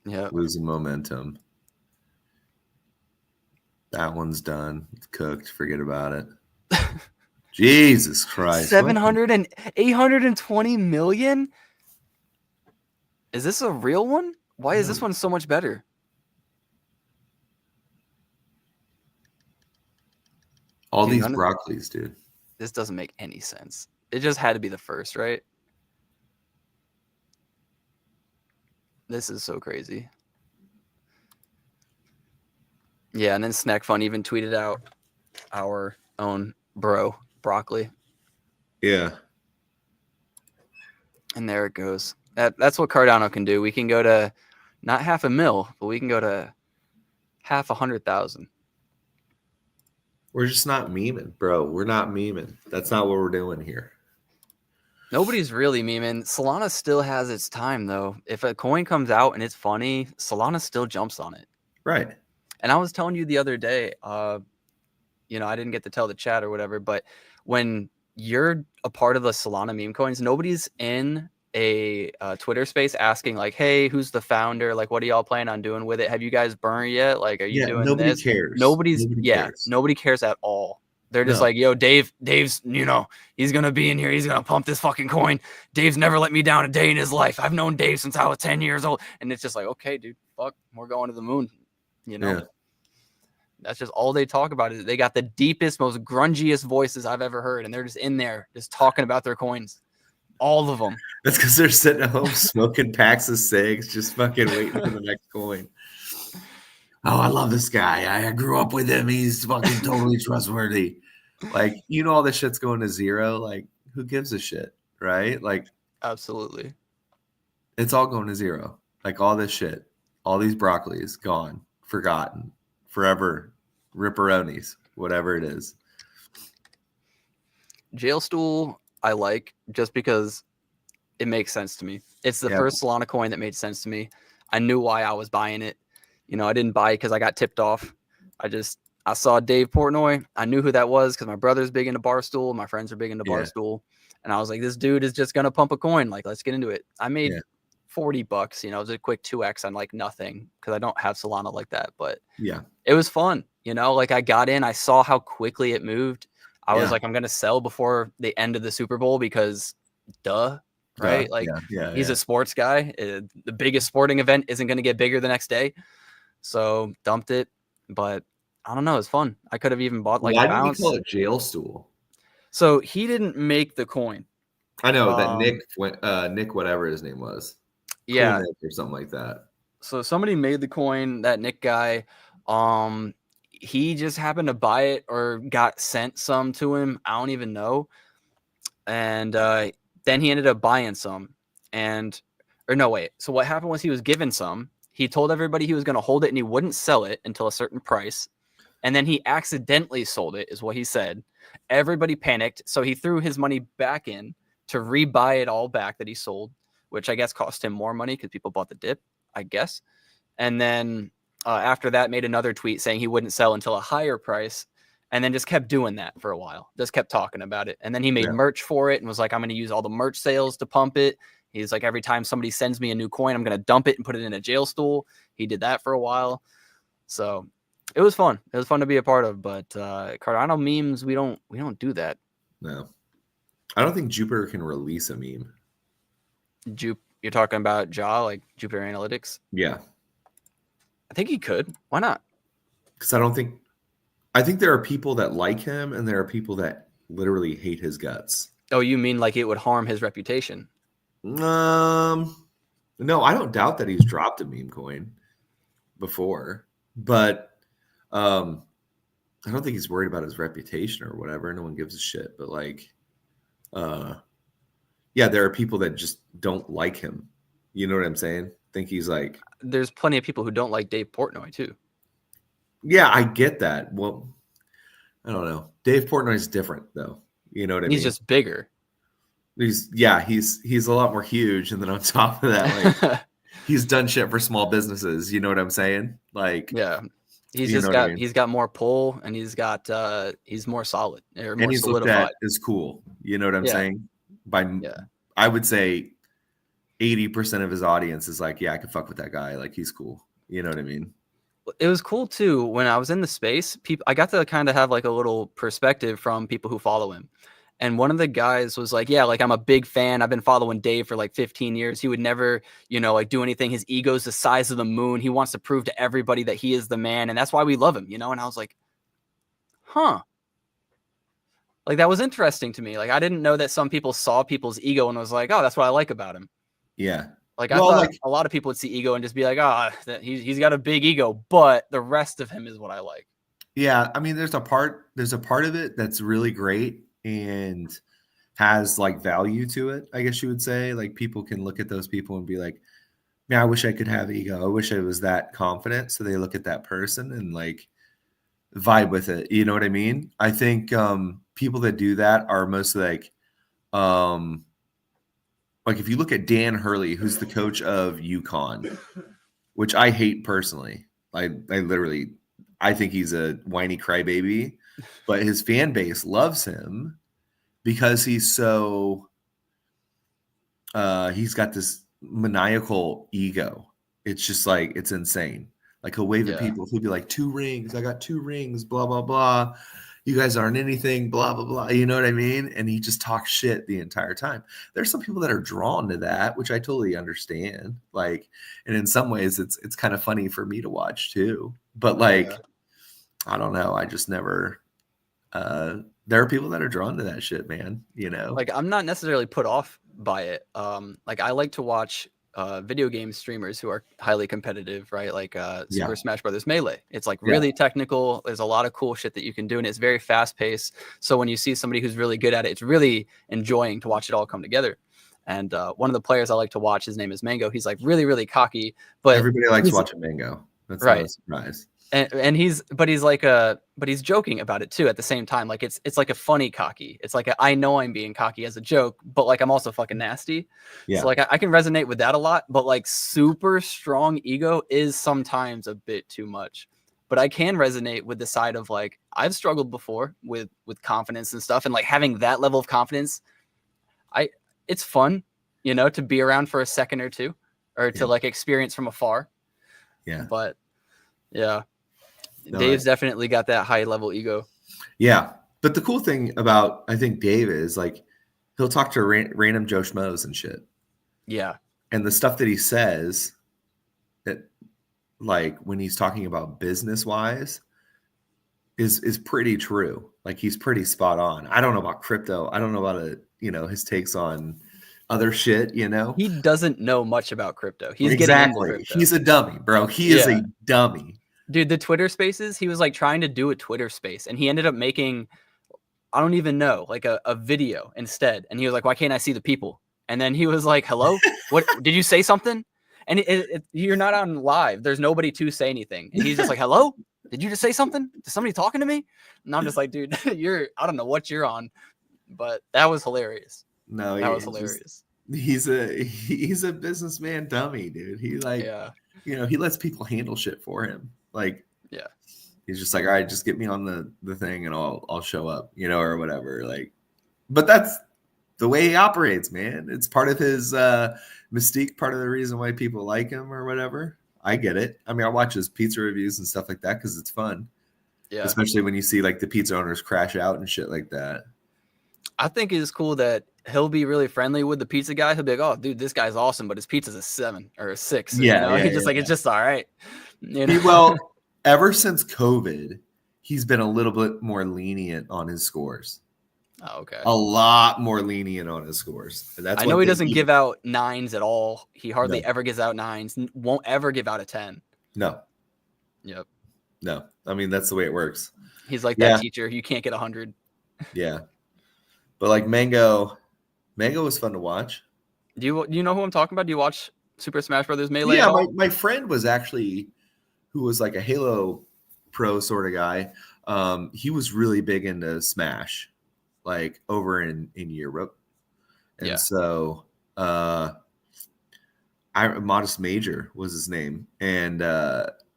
Yeah. Losing momentum. That one's done. It's cooked. Forget about it. Jesus Christ. 700 and 820 million? Is this a real one? Why is this one so much better? All these broccolis, dude. This doesn't make any sense. It just had to be the first, right? This is so crazy. Yeah, and then Snack Fun even tweeted out our own bro, broccoli. Yeah. And there it goes. That's what Cardano can do. We can go to not $500,000, but we can go to 100,000. We're just not memeing, bro. We're not memeing. That's not what we're doing here. Nobody's really memeing. Solana still has its time, though. If a coin comes out and it's funny, Solana still jumps on it. Right. And I was telling you the other day, I didn't get to tell the chat or whatever, but when you're a part of the Solana meme coins, nobody's in a Twitter space asking like, hey, who's the founder? Like, what are y'all planning on doing with it? Have you guys burned yet? Like, are you doing nobody this? Cares. Nobody cares at all. They're just like, yo, Dave's, he's going to be in here. He's going to pump this fucking coin. Dave's never let me down a day in his life. I've known Dave since I was 10 years old. And it's just like, okay, dude, fuck, we're going to the moon. Yeah. That's just all they talk about. Is they got the deepest, most grungiest voices I've ever heard. And they're just in there just talking about their coins. All of them. That's because they're sitting at home smoking packs of cigs, just fucking waiting for the next coin. Oh, I love this guy. I grew up with him. He's fucking totally trustworthy. Like, all this shit's going to zero. Like, who gives a shit, right? Like, absolutely. It's all going to zero. Like, all this shit, all these broccolis, gone, forgotten, forever, ripperonis, whatever it is. Jail Stool, I like just because it makes sense to me. It's the first Solana coin that made sense to me. I knew why I was buying it. I didn't buy it because I got tipped off. I saw Dave Portnoy. I knew who that was because my brother's big into Barstool. My friends are big into Barstool. And I was like, this dude is just going to pump a coin. Like, let's get into it. I made $40. It was a quick 2x on like nothing because I don't have Solana like that. But it was fun. Like I got in, I saw how quickly it moved. I was like, I'm going to sell before the end of the Super Bowl because right? Like he's a sports guy. The biggest sporting event isn't going to get bigger the next day. So dumped it. But I don't know. It's fun. I could have even bought like a Why did he bounce. call it jail stool? So he didn't make the coin. I know that Nick went, Nick, whatever his name was, Cool Yeah. Nick or something like that. So somebody made the coin, that Nick guy. He just happened to buy it or got sent some to him. I don't even know. And then he ended up buying some. Or no, wait. So what happened was he was given some. He told everybody he was going to hold it and he wouldn't sell it until a certain price. And then he accidentally sold it, is what he said. Everybody panicked. So he threw his money back in to rebuy it all back that he sold, which I guess cost him more money because people bought the dip, I guess. And then after that, made another tweet saying he wouldn't sell until a higher price. And then just kept doing that for a while. Just kept talking about it. And then he made merch for it and was like, I'm going to use all the merch sales to pump it. He's like, every time somebody sends me a new coin, I'm going to dump it and put it in a jail stool. He did that for a while. So it was fun. It was fun to be a part of. But Cardano memes, we don't do that. No. I don't think Jupiter can release a meme. You're talking about like Jupiter Analytics? Yeah. I think he could. Why not? Because I think there are people that like him and there are people that literally hate his guts. Oh, you mean like it would harm his reputation? No, I don't doubt that he's dropped a meme coin before, but I don't think he's worried about his reputation or whatever. No one gives a shit. But like, yeah, there are people that just don't like him. You know what I'm saying? Think he's like. There's plenty of people who don't like Dave Portnoy too. Yeah, I get that. Well, I don't know. Dave Portnoy's different though. You know what I mean? He's just bigger. He's a lot more huge, and then on top of that, like he's done shit for small businesses. You know what I'm saying? Like, yeah, he's got more pull, and he's more solid or more and he's solidified. Looked at as cool. You know what I'm saying? I would say 80% of his audience is like, yeah, I can fuck with that guy. Like, he's cool. You know what I mean? It was cool too when I was in the space. I got to kind of have like a little perspective from people who follow him. And one of the guys was like, yeah, like I'm a big fan. I've been following Dave for like 15 years. He would never, like do anything. His ego's the size of the moon. He wants to prove to everybody that he is the man. And that's why we love him, And I was like, huh. Like that was interesting to me. Like I didn't know that some people saw people's ego and was like, oh, that's what I like about him. Yeah. Like I thought a lot of people would see ego and just be like, he's got a big ego, but the rest of him is what I like. Yeah. I mean, there's a part of it that's really great and has like value to it, I guess you would say. Like people can look at those people and be like, man, I wish I could have ego. I wish I was that confident. So they look at that person and like vibe with it. You know what I mean? I think people that do that are mostly like if you look at Dan Hurley, who's the coach of UConn, which I hate personally. I think he's a whiny crybaby, but his fan base loves him because he's so he's got this maniacal ego. It's just like, it's insane. Like he'll wave at people who'll be like, 2 rings, I got 2 rings, blah, blah, blah. You guys aren't anything, blah, blah, blah. You know what I mean? And he just talks shit the entire time. There's some people that are drawn to that, which I totally understand. Like, and in some ways it's kind of funny for me to watch too. But like, I don't know. I just never, there are people that are drawn to that shit, man. Like I'm not necessarily put off by it. Like I like to watch video game streamers who are highly competitive, right? Like Super Smash Brothers Melee. It's like really technical. There's a lot of cool shit that you can do, and it's very fast paced. So when you see somebody who's really good at it, it's really enjoying to watch it all come together. And one of the players I like to watch, his name is Mango. He's like really, really cocky, but everybody likes watching Mango. That's not a surprise. And he's joking about it too at the same time. Like it's like a funny cocky. It's like I know I'm being cocky as a joke, but like I'm also fucking nasty. Yeah. So like I can resonate with that a lot, but like super strong ego is sometimes a bit too much. But I can resonate with the side of like I've struggled before with confidence and stuff, and like having that level of confidence, it's fun, to be around for a second or two, or to like experience from afar. Yeah. But yeah. Dave's definitely got that high level ego. Yeah. But the cool thing about, I think, Dave is like, he'll talk to random Joe Schmoes and shit. Yeah. And the stuff that he says that like when he's talking about business wise, is pretty true. Like he's pretty spot on. I don't know about crypto. I don't know about his takes on other shit, He doesn't know much about crypto. He's getting into Exactly. crypto. He's a dummy, bro. He is a dummy. Dude, the Twitter spaces, he was like trying to do a Twitter space and he ended up making, I don't even know, like a video instead. And he was like, why can't I see the people? And then he was like, hello, what, did you say something? And you're not on live. There's nobody to say anything. And he's just like, hello, did you just say something? Is somebody talking to me? And I'm just like, dude, I don't know what you're on, but that was hilarious. No, that was hilarious. He's a businessman dummy, dude. He he lets people handle shit for him. Like, he's just like, all right, just get me on the thing and I'll show up, or whatever. Like, but that's the way he operates, man. It's part of his mystique, part of the reason why people like him or whatever. I get it. I mean, I watch his pizza reviews and stuff like that because it's fun. Yeah. Especially when you see like the pizza owners crash out and shit like that. I think it's cool that he'll be really friendly with the pizza guy. He'll be like, oh, dude, this guy's awesome, but his pizza's a 7 or a 6. Yeah. It's just all right. Well, ever since COVID, he's been a little bit more lenient on his scores. Oh, okay. A lot more lenient on his scores. I know he doesn't give out 9s at all. He hardly ever gives out 9s. Won't ever give out a 10. No. Yep. No. I mean, that's the way it works. He's like that teacher. You can't get 100. Yeah. But like Mango was fun to watch. Do you know who I'm talking about? Do you watch Super Smash Brothers Melee? Yeah, my friend was actually, who was like a Halo pro sort of guy. He was really big into Smash, like over in Europe. And so Modest Major was his name. And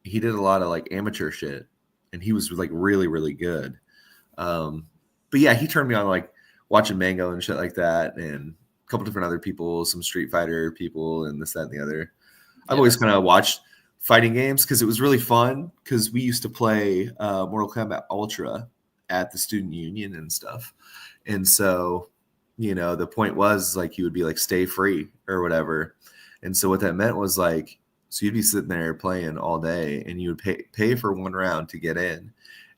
he did a lot of like amateur shit. And he was like really, really good. But yeah, he turned me on like watching Mango and shit like that, and a couple different other people, some Street Fighter people, and this, that, and the other. I've always kind of watched fighting games because it was really fun, because we used to play Mortal Kombat Ultra at the student union and stuff. And so, the point was like you would be like, stay free or whatever. And so what that meant was like, so you'd be sitting there playing all day and you would pay for one round to get in.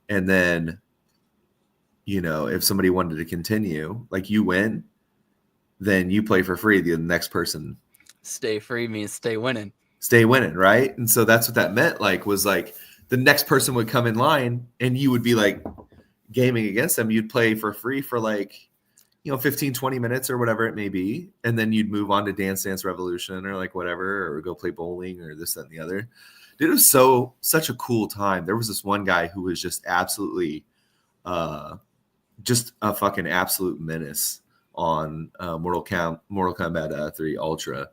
And then, if somebody wanted to continue, like you win, then you play for free. The next person. Stay free means stay winning. Stay winning, right? And so that's what that meant. Like, was like the next person would come in line and you would be like gaming against them. You'd play for free for like, 15, 20 minutes or whatever it may be. And then you'd move on to Dance Dance Revolution or like whatever, or go play bowling or this, that, and the other. Dude, it was such a cool time. There was this one guy who was just absolutely just a fucking absolute menace on Mortal Kombat 3 Ultra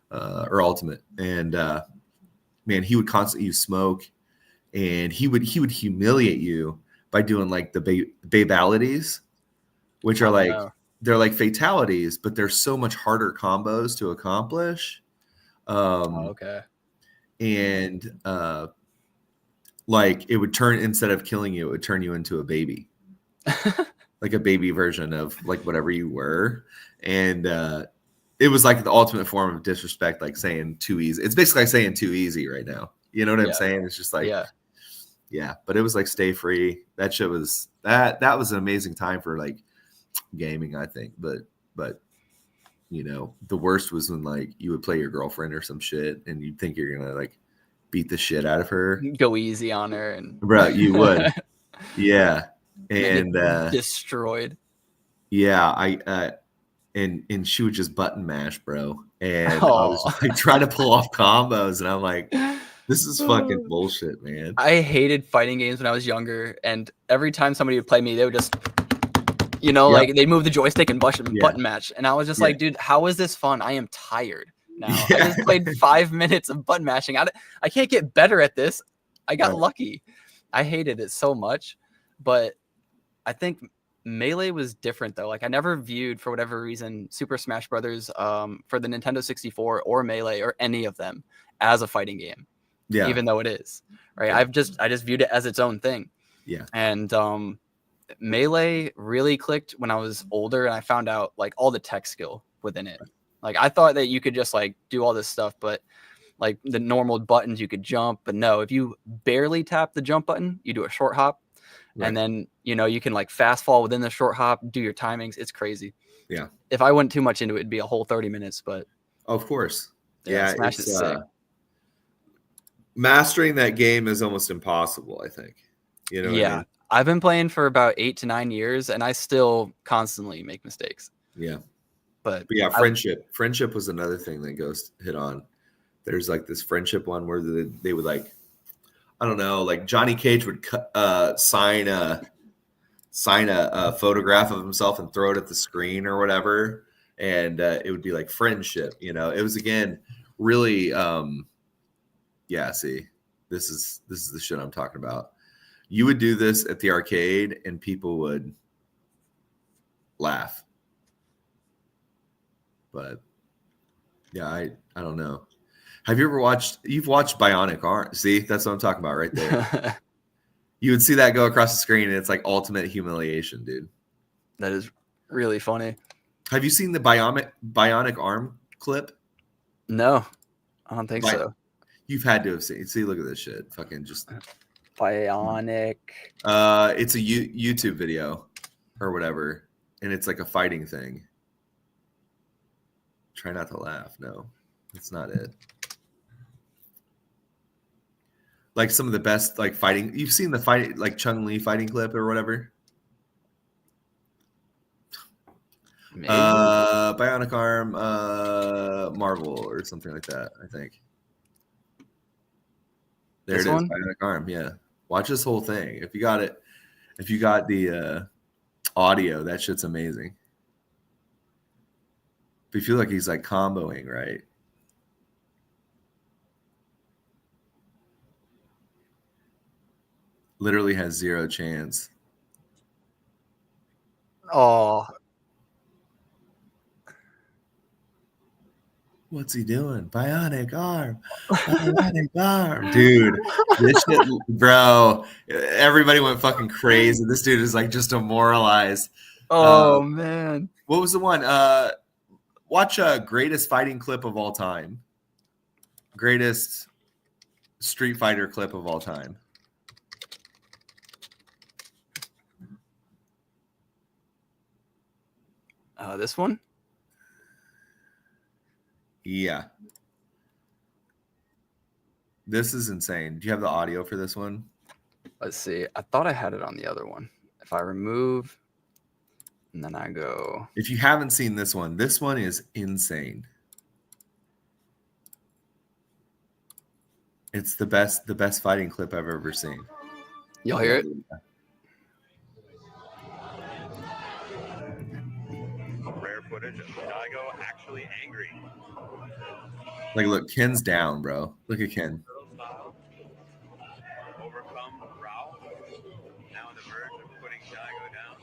or Ultimate. And man, he would constantly use smoke, and he would humiliate you by doing like the babalities, which are like they're like fatalities, but they're so much harder combos to accomplish. Okay. And like it would turn, instead of killing you, it would turn you into a baby. Like a baby version of like whatever you were. And it was like the ultimate form of disrespect, like saying too easy. It's basically like saying too easy right now. You know what I'm saying? It's just like, yeah, but it was like stay free. That shit was that was an amazing time for like gaming, I think. But the worst was when like you would play your girlfriend or some shit and you'd think you're gonna like beat the shit out of her, go easy on her, and bro, you would. Yeah. And destroyed. Yeah, and she would just button mash, bro. And I was like trying to pull off combos, and I'm like, this is fucking bullshit, man. I hated fighting games when I was younger, and every time somebody would play me, they would just like they'd move the joystick and button match. And I was just like, dude, how is this fun? I am tired now. I just played 5 minutes of button mashing. I can't get better at this. I got lucky. I hated it so much. But I think Melee was different though. Like I never viewed, for whatever reason, Super Smash Brothers for the Nintendo 64 or Melee or any of them as a fighting game. Yeah. Even though it is. Right. I just viewed it as its own thing. Yeah. And Melee really clicked when I was older, and I found out like all the tech skill within it. Like I thought that you could just like do all this stuff, but like the normal buttons you could jump, but no, if you barely tap the jump button, you do a short hop. Right. And then, you know, you can like fast fall within the short hop, do your timings. It's crazy. Yeah. If I went too much into it, it'd be a whole 30 minutes, but Of course. Yeah, Smash it's is sick. mastering that game is almost impossible, I think. You know what I mean? I've been playing for about 8 to 9 years, and I still constantly make mistakes. Yeah. But yeah, friendship was another thing that Ghost hit on. There's like this friendship one where they would like, I don't know, like Johnny Cage would sign a photograph of himself and throw it at the screen or whatever, and it would be like friendship. You know, it was again really, yeah. See, this is the shit I'm talking about. You would do this at the arcade, and people would laugh. But yeah, I don't know. Have you ever watched? You've watched Bionic Arm? See, that's what I'm talking about right there. You would see that go across the screen, and it's like ultimate humiliation, dude. That is really funny. Have you seen the Bionic Arm clip? No, I don't think so. You've had to have seen. See, look at this shit. Fucking just Bionic. It's a YouTube video or whatever, and it's like a fighting thing. Try not to laugh. No, that's not it. Like some of the best like fighting. You've seen the fight like Chun-Li fighting clip or whatever. Maybe. Bionic Arm, Marvel or something like that. I think. There This it is, one? Bionic Arm. Yeah, watch this whole thing. If you got it, if you got the audio, that shit's amazing. But you feel like he's like comboing, right? Literally has zero chance. Oh, What's he doing? Bionic Arm. Bionic Arm. Dude, this shit, bro, everybody went fucking crazy. This dude is like just demoralized. oh man. What was the one? Watch greatest fighting clip of all time. Greatest Street Fighter clip of all time. This one? Yeah. This is insane. Do you have the audio for this one? Let's see. I thought I had it on the other one. If I remove, and then I go. If you haven't seen this one is insane. It's the best fighting clip I've ever seen. Y'all hear it? Rare footage of Daigo actually angry. Like, look, Ken's down, bro. Look at Ken. Overcome Rao. Now on the verge of putting Daigo down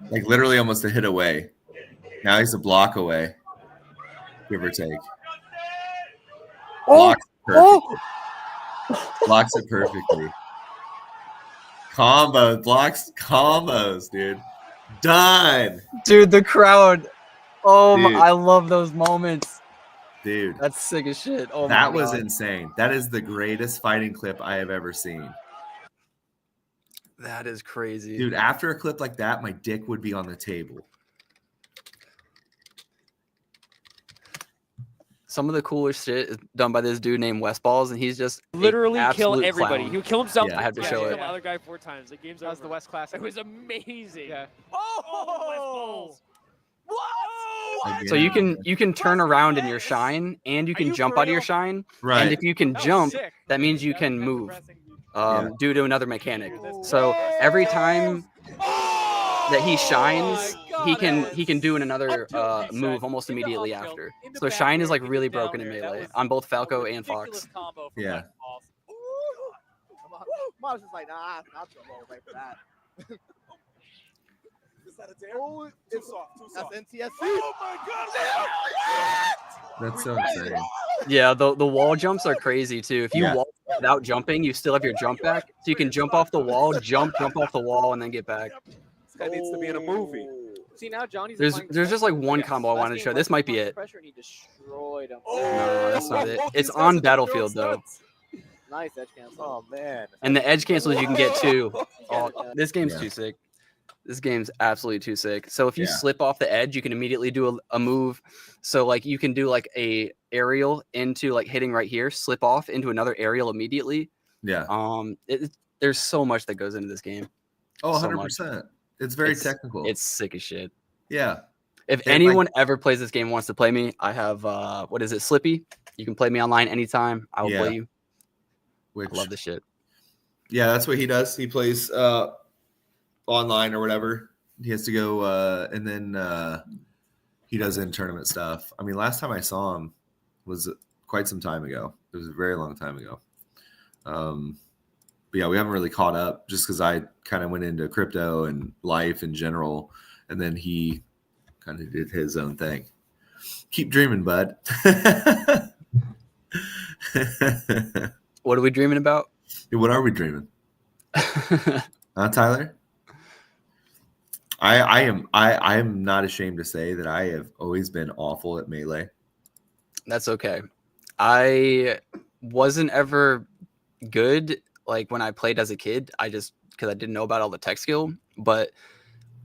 1-0. Like, literally almost a hit away. Now he's a block away. Give or take. Blocks Blocks it perfectly. Combo. Blocks combos, dude. Done. Dude, the crowd. Oh, Dude. I love those moments. Dude. That's sick as shit. Oh, That my was God. insane. That is the greatest fighting clip I have ever seen. That is crazy. Dude, after a clip like that, my dick would be on the table. Some of the coolest shit is done by this dude named West Balls, and he's just literally an kill absolute everybody. clown. He would kill himself. Yeah. I have to show kill it. the other guy 4 times. The game's That was over. the West Classic. It was amazing. Yeah. Oh, So you can turn around in your shine, and you can jump out of your shine. Right. And if you can That was jump, sick. that means you can move Yeah. due to another mechanic. So every time that he shines, he can do another move almost immediately after. So shine is like really broken in melee on both Falco and Fox. Yeah. Mom's just like, nah, not too low right for that. Oh, it's that's NTSC. Oh my God! That's so insane. Yeah, the wall jumps are crazy too. If you Yeah. walk without jumping, you still have your jump back. So you can jump off the wall, jump off the wall, and then get back. This guy needs to be in a movie. See now, Johnny's. There's applying just like one pressure. combo I Last wanted to game, show. Mark This might be applied it. pressure and he destroyed him. No, that's not it. It's on Battlefield though. Nice edge cancel. Oh man. And the edge cancels you can get too. Oh, This game's Yeah. too sick. This game's absolutely too sick. So if you Yeah. slip off the edge, you can immediately do a move. So like you can do like a aerial into like hitting right here, slip off into another aerial immediately. Yeah. There's so much that goes into this game. Oh, So 100%. It's very technical. It's sick as shit. Yeah. If anyone ever plays this game and wants to play me, I have what is it, Slippy? You can play me online anytime. I will play you. I love this shit. Yeah, that's what he does. He plays online or whatever. He has to go and then he does in-tournament stuff. I mean, last time I saw him was quite some time ago. It was a very long time ago. But yeah, we haven't really caught up just because I kind of went into crypto and life in general, and then he kind of did his own thing. Keep dreaming, bud. What are we dreaming about? What are we dreaming? Tyler? I am not ashamed to say that I have always been awful at Melee. That's okay. I wasn't ever good like when I played as a kid. Because I didn't know about all the tech skill, but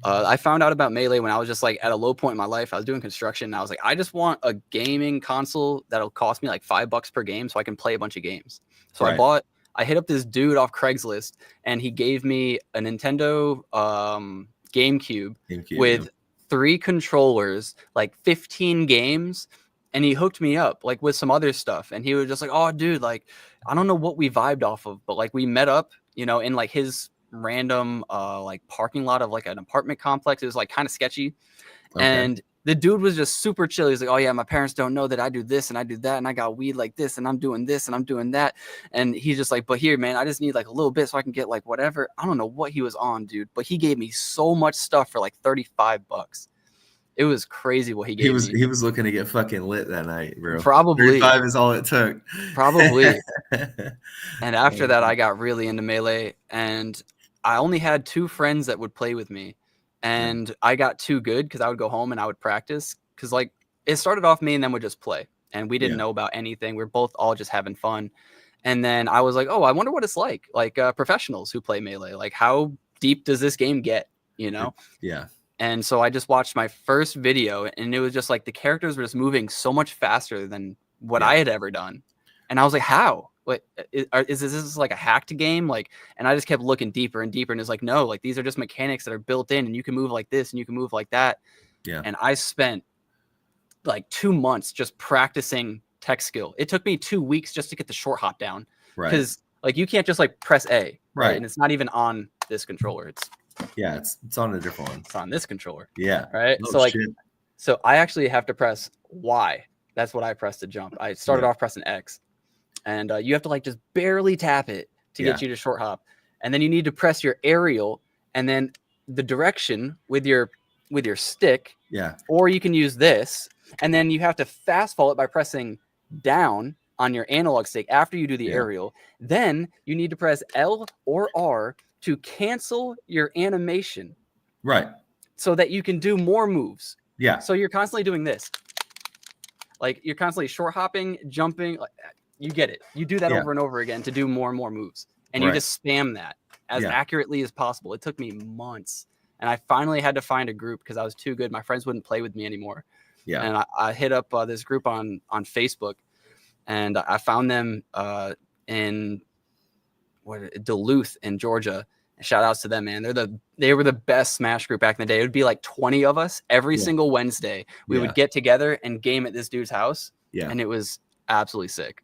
I found out about Melee when I was just like at a low point in my life. I was doing construction and I was like, I just want a gaming console that'll cost me like $5 per game so I can play a bunch of games. So I hit up this dude off Craigslist and he gave me a Nintendo GameCube with 3 controllers, like 15 games, and he hooked me up like with some other stuff. And he was just like, oh dude, like I don't know what we vibed off of, but like we met up, you know, in like his random like parking lot of like an apartment complex. It was like kind of sketchy. Okay. And the dude was just super chill. He's like, oh yeah, my parents don't know that I do this and I do that and I got weed like this and I'm doing this and I'm doing that. And he's just like, but here, man, I just need like a little bit so I can get like whatever. I don't know what he was on, dude, but he gave me so much stuff for like $35. It was crazy what he gave me. He was looking to get fucking lit that night, bro. Probably. 35 is all it took. Probably. And after that, I got really into Melee, and I only had 2 friends that would play with me. And I got too good because I would go home and I would practice. Because like it started off me and them would just play. And we didn't know about anything. We're both all just having fun. And then I was like, oh, I wonder what it's like professionals who play Melee. Like how deep does this game get, you know? Yeah. And so I just watched my first video and it was just like the characters were just moving so much faster than what I had ever done. And I was like, how? What is this like a hacked game? Like, and I just kept looking deeper and deeper. And it's like, no, like these are just mechanics that are built in and you can move like this and you can move like that. Yeah. And I spent like 2 months just practicing tech skill. It took me 2 weeks just to get the short hop down. Right. Because like you can't just like press A. Right. And it's not even on this controller. It's on a different one. It's on this controller. Yeah. Right. So like, so I actually have to press Y. That's what I pressed to jump. I started off pressing X. And you have to like just barely tap it to get you to short hop. And then you need to press your aerial and then the direction with your stick. Yeah. Or you can use this. And then you have to fast fall it by pressing down on your analog stick after you do the aerial. Then you need to press L or R to cancel your animation. Right. So that you can do more moves. Yeah. So you're constantly doing this. Like you're constantly short hopping, jumping. You get it. You do that over and over again to do more and more moves. And you just spam that as accurately as possible. It took me months. And I finally had to find a group because I was too good. My friends wouldn't play with me anymore. Yeah. And I hit up this group on Facebook. And I found them in Duluth in Georgia. Shout outs to them, man. They were the best Smash group back in the day. It would be like 20 of us every single Wednesday. We would get together and game at this dude's house. Yeah. And it was absolutely sick.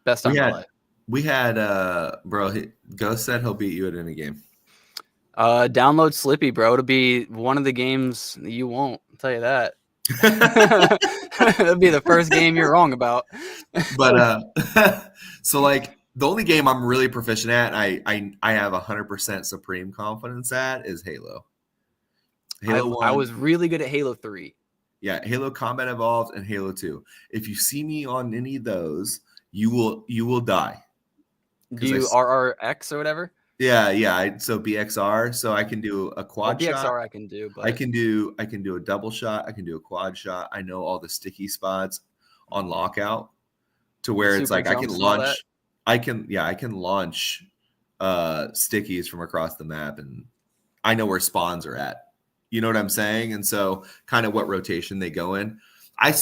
Best time of my life. We had Ghost said he'll beat you at any game. Download Slippy, bro. It'll be one of the games you won't. I'll tell you that. It'll be the first game you're wrong about. But so like the only game I'm really proficient at, I have 100% supreme confidence at is Halo. I was really good at Halo 3. Yeah, Halo Combat Evolved and Halo 2. If you see me on any of those, you will die. Do you RRX or whatever? Yeah. So BXR, so I can do a quad shot. BXR I can do, but I can do a double shot. I can do a quad shot. I know all the sticky spots on lockout to where it's like I can launch. I can launch stickies from across the map, and I know where spawns are at. You know what I'm saying? And so kind of what rotation they go in. I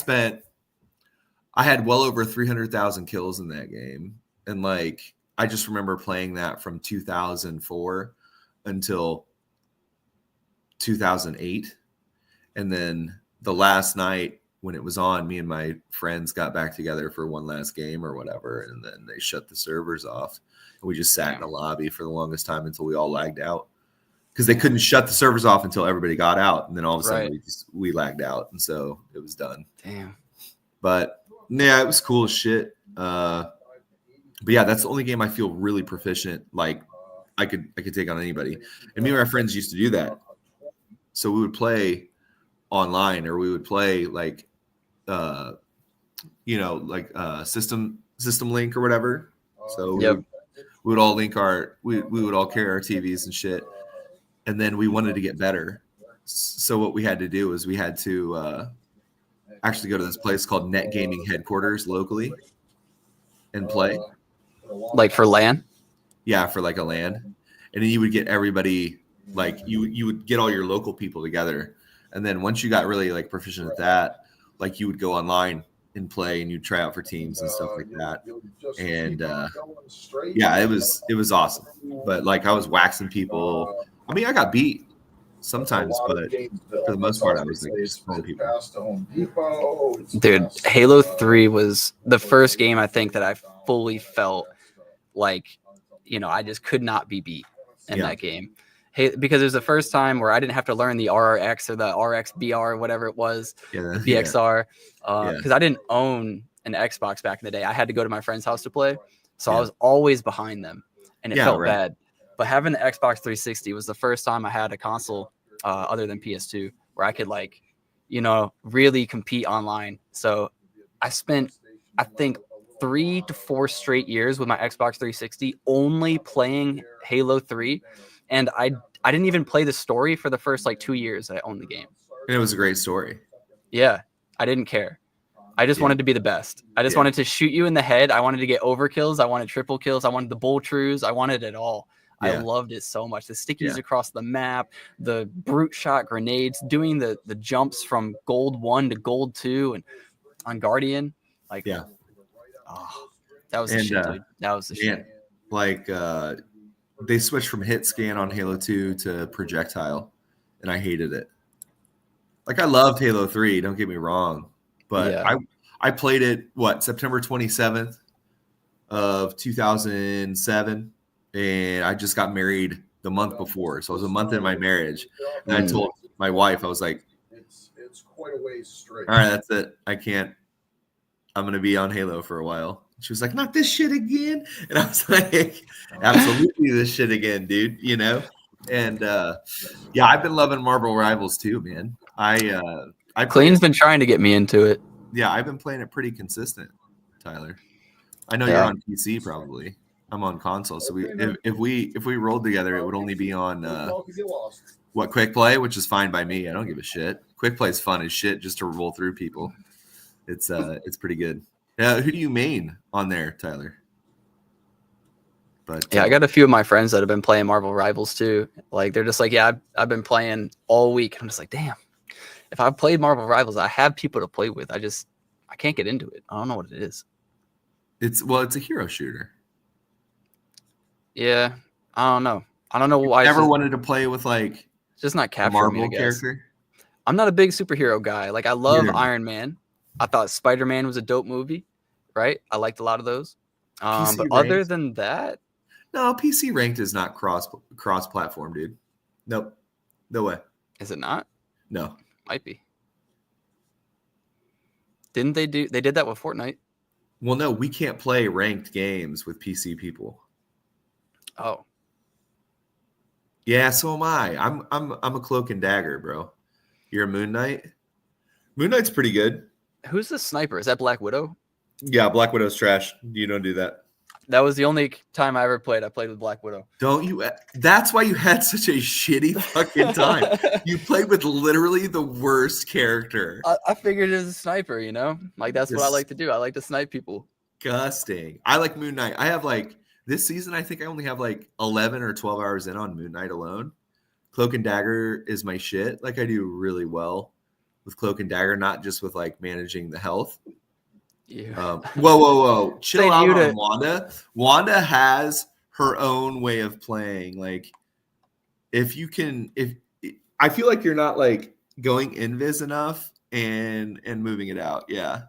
had well over 300,000 kills in that game. And like, I just remember playing that from 2004 until 2008. And then the last night when it was on, me and my friends got back together for one last game or whatever. And then they shut the servers off. And we just sat in a lobby for the longest time until we all lagged out. Because they couldn't shut the servers off until everybody got out, and then all of a sudden we lagged out, and so it was done. Damn. But yeah, it was cool as shit. But yeah, that's the only game I feel really proficient. Like I could take on anybody. And me and my friends used to do that. So we would play online, or we would play like, system link or whatever. So we would all link we would all carry our TVs and shit. And then we wanted to get better. So what we had to do is we had to actually go to this place called Net Gaming Headquarters locally and play. Like for LAN? Yeah, for like a LAN. And then you would get everybody, like you would get all your local people together. And then once you got really like proficient at that, like you would go online and play, and you'd try out for teams and stuff like that. And yeah, it was awesome. But like I was waxing people. I mean, I got beat sometimes, but for the most part, I was like just throwing people. Dude, Halo 3 was the first game I think that I fully felt like, I just could not be beat in that game. Because it was the first time where I didn't have to learn the RRX or the RXBR, whatever it was, BXR, because I didn't own an Xbox back in the day. I had to go to my friend's house to play, so I was always behind them, and it felt bad. But having the Xbox 360 was the first time I had a console other than PS2 where I could really compete online. So I spent, I think, 3 to 4 straight years with my Xbox 360 only playing Halo 3. And I didn't even play the story for the first 2 years that I owned the game. And it was a great story. Yeah, I didn't care. I just wanted to be the best. I just wanted to shoot you in the head. I wanted to get overkills. I wanted triple kills. I wanted the bull trues. I wanted it all. I loved it so much. The stickies across the map, the brute shot grenades, doing the jumps from gold 1 to gold 2 and on Guardian. That was the shit, dude. That was the shit. They switched from hit scan on Halo 2 to projectile, and I hated it. I loved Halo 3, don't get me wrong, but I played it, September 27th of 2007. And I just got married the month before. So it was a month in my marriage. And I told my wife, I was like, it's quite a ways straight. All right, that's it. I'm going to be on Halo for a while. She was like, not this shit again. And I was like, absolutely this shit again, dude. And I've been loving Marvel Rivals too, man. Clean's been trying to get me into it. Yeah, I've been playing it pretty consistent, Tyler. I know you're on PC probably. I'm on console, so if we rolled together, it would only be on quick play, which is fine by me. I don't give a shit. Quick play is fun as shit just to roll through people. It's pretty good. Who do you main on there, Tyler? But I got a few of my friends that have been playing Marvel Rivals too. They're just like, I've been playing all week. I'm just like, damn. If I played Marvel Rivals, I have people to play with. I can't get into it. I don't know what it is. It's a hero shooter. Yeah, I don't know. I don't know why. Never wanted to play with just not capturing Marvel me, I guess. character. I'm not a big superhero guy. I love Iron Man. I thought Spider-Man was a dope movie, right? I liked a lot of those. But other than that, no, PC ranked is not cross platform, dude. Nope, no way. Is it not? No, might be. Didn't they do? They did that with Fortnite. Well, no, we can't play ranked games with PC people. Oh, yeah. So am I. I'm a cloak and dagger, bro. You're a Moon Knight. Moon Knight's pretty good. Who's the sniper? Is that Black Widow? Yeah, Black Widow's trash. You don't do that. That was the only time I ever played. I played with Black Widow. Don't you? That's why you had such a shitty fucking time. You played with literally the worst character. I figured it was a sniper, That's what I like to do. I like to snipe people. disgusting. I like Moon Knight. I have like this season, I think I only have like 11 or 12 hours in on Moon Knight alone. Cloak and Dagger is my shit. Like I do really well with Cloak and Dagger, not just with like managing the health. Yeah. Whoa. Chill Saying out you on to- Wanda. Wanda has her own way of playing. Like if I feel like you're not like going invis enough and moving it out. Yeah.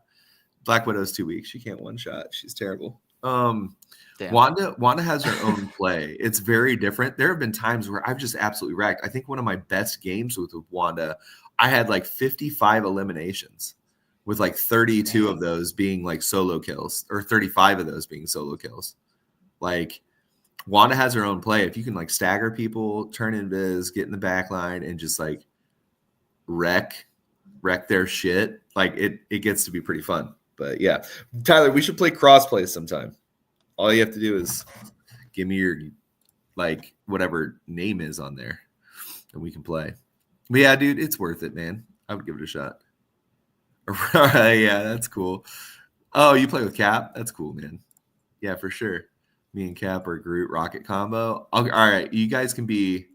Black Widow's 2 weeks. She can't one shot. She's terrible. Damn. Wanda has her own play. It's very different. There have been times where I've just absolutely wrecked. I think one of my best games with Wanda, I had like 55 eliminations with like 32 of those being like solo kills or 35 of those being solo kills. Like Wanda has her own play. If you can like stagger people, turn invis, get in the back line and just like wreck their shit, like it gets to be pretty fun. But yeah, Tyler, we should play crossplay sometime. All you have to do is give me your like whatever name is on there and we can play. But yeah, dude, it's worth it, man. I would give it a shot. Yeah, that's cool. Oh, you play with Cap? That's cool, man. Yeah, for sure. Me and Cap are Groot Rocket combo. All right, you guys can be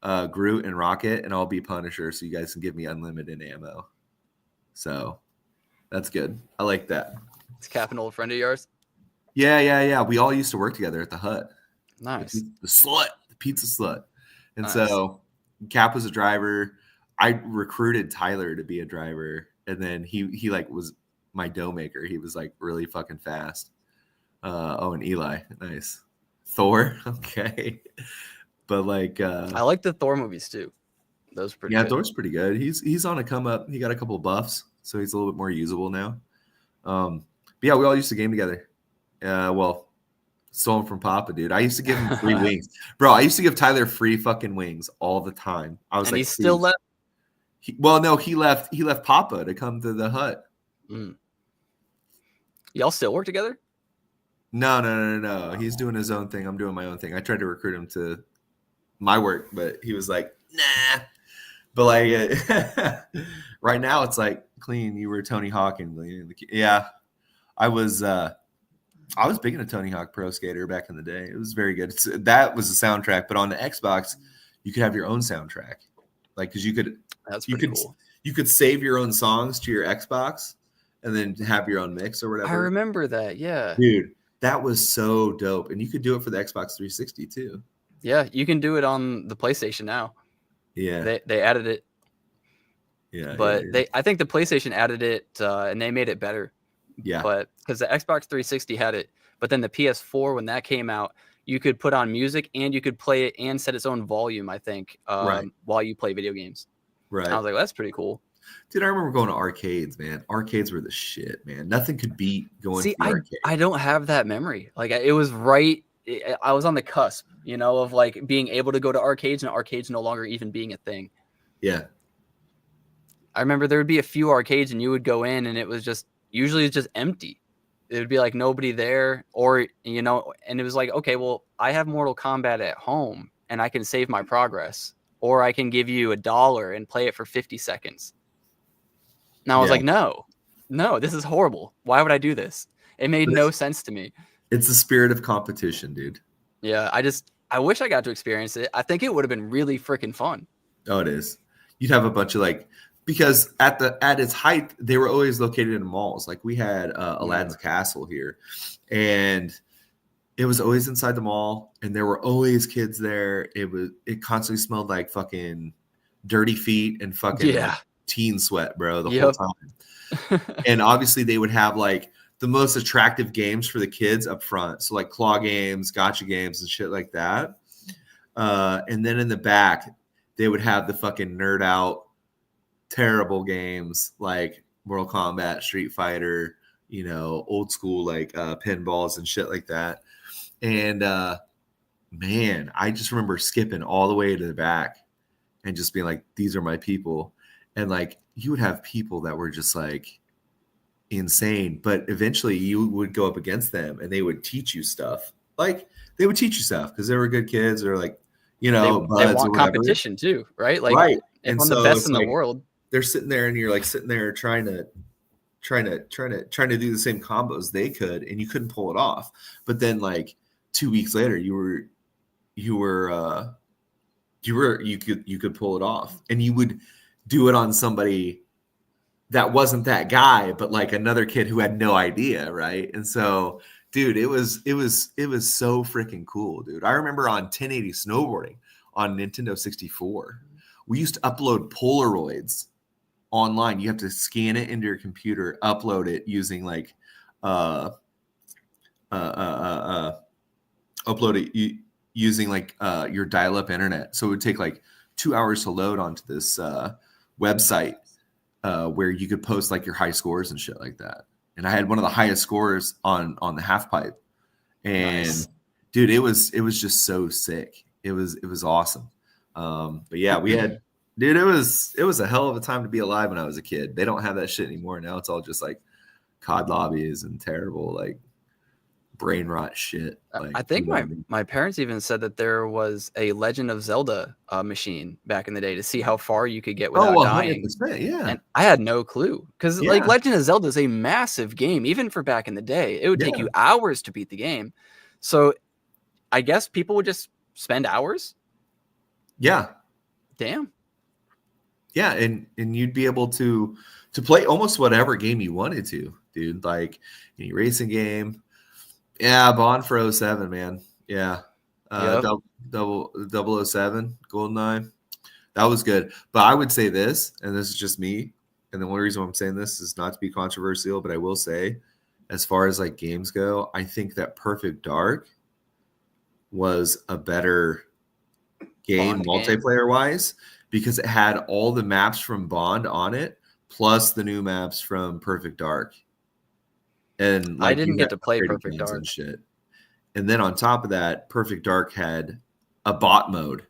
Groot and Rocket, and I'll be Punisher, so you guys can give me unlimited ammo. So that's good. I like that. It's Cap, an old friend of yours. Yeah. We all used to work together at the Hut. Nice. The pizza slut. And Nice. So Cap was a driver. I recruited Tyler to be a driver, and then he like was my dough maker. He was like really fucking fast. And Eli, nice. Thor, okay. But like, I like the Thor movies too. Those are pretty. Yeah, good. Thor's pretty good. He's on a come up. He got a couple buffs, so he's a little bit more usable now. But yeah, we all used to game together. Well, stolen from Papa, dude. I used to give him free wings, bro. I used to give Tyler free fucking wings all the time. I was And like, he's still left. No, he left. He left Papa to come to the Hut. Y'all still work together? No. He's doing his own thing. I'm doing my own thing. I tried to recruit him to my work, but he was like, nah. But like right now, it's clean. You were Tony Hawk, and yeah, I was big into Tony Hawk Pro Skater back in the day. It was very good. That was the soundtrack, but on the Xbox, you could have your own soundtrack, like because you could. That's pretty cool. You could save your own songs to your Xbox, and then have your own mix or whatever. I remember that. Yeah, dude, that was so dope, and you could do it for the Xbox 360 too. Yeah, you can do it on the PlayStation now. Yeah, they added it. Yeah, but I think the PlayStation added it and they made it better. Yeah, but because the Xbox 360 had it, but then the PS4 when that came out, you could put on music and you could play it and set its own volume. I think while you play video games. Right. And I was like, well, that's pretty cool. Dude, I remember going to arcades, man. Arcades were the shit, man. Nothing could beat going to the arcade. I don't have that memory. Like it was right. I was on the cusp, of like being able to go to arcades and arcades no longer even being a thing. Yeah. I remember there would be a few arcades and you would go in and it was just usually it's just empty. It would be like nobody there or, and it was like, okay, well, I have Mortal Kombat at home and I can save my progress or I can give you $1 and play it for 50 seconds. And I was like, no, this is horrible. Why would I do this? It made no sense to me. It's the spirit of competition, dude. Yeah, I wish I got to experience it. I think it would have been really freaking fun. Oh, it is. You'd have a bunch of because at its height, they were always located in malls. Like we had Aladdin's Castle here, and it was always inside the mall, and there were always kids there. It constantly smelled like fucking dirty feet and fucking teen sweat, bro, the whole time. And obviously they would have the most attractive games for the kids up front. So claw games, gotcha games and shit like that. And then in the back, they would have the fucking nerd out terrible games like Mortal Kombat, Street Fighter, old school pinballs and shit like that. And man, I just remember skipping all the way to the back and just being like, these are my people. And you would have people that were just insane, but eventually you would go up against them and they would teach you stuff. They would teach you stuff because they were good kids or they want competition too, right? Right. And I'm the best in the world. They're sitting there and you're sitting there trying trying to do the same combos they could, and you couldn't pull it off. But then like 2 weeks later, you could pull it off, and you would do it on somebody that wasn't that guy, but like another kid who had no idea, right? And so, dude, it was so freaking cool, dude. I remember on 1080 snowboarding on Nintendo 64, we used to upload Polaroids online. You have to scan it into your computer, upload it using like upload it using like your dial-up internet. So it would take like 2 hours to load onto this website where you could post like your high scores and shit like that. And I had one of the highest scores on the half pipe. And Nice. dude, it was just so sick. It was awesome. But yeah, we had, dude, it was a hell of a time to be alive when I was a kid. They don't have that shit anymore. Now it's all just like COD lobbies and terrible like brain rot shit. Like, I think my parents even said that there was a Legend of Zelda machine back in the day to see how far you could get without dying. 100%, yeah. And I had no clue because like Yeah. Legend of Zelda is a massive game, even for back in the day. It would take you hours to beat the game. So I guess people would just spend hours. Yeah. Damn. Yeah, and you'd be able to play almost whatever game you wanted to, dude. Like any racing game. Yeah, Bond for 07, man. Yeah. Yep. 007, GoldenEye. That was good. But I would say this, and this is just me, and the only reason why I'm saying this is not to be controversial, but I will say, as far as like games go, I think that Perfect Dark was a better game multiplayer wise because it had all the maps from Bond on it, plus the new maps from Perfect Dark. And like, I didn't get to play Perfect Dark and shit. And then on top of that, Perfect Dark had a bot mode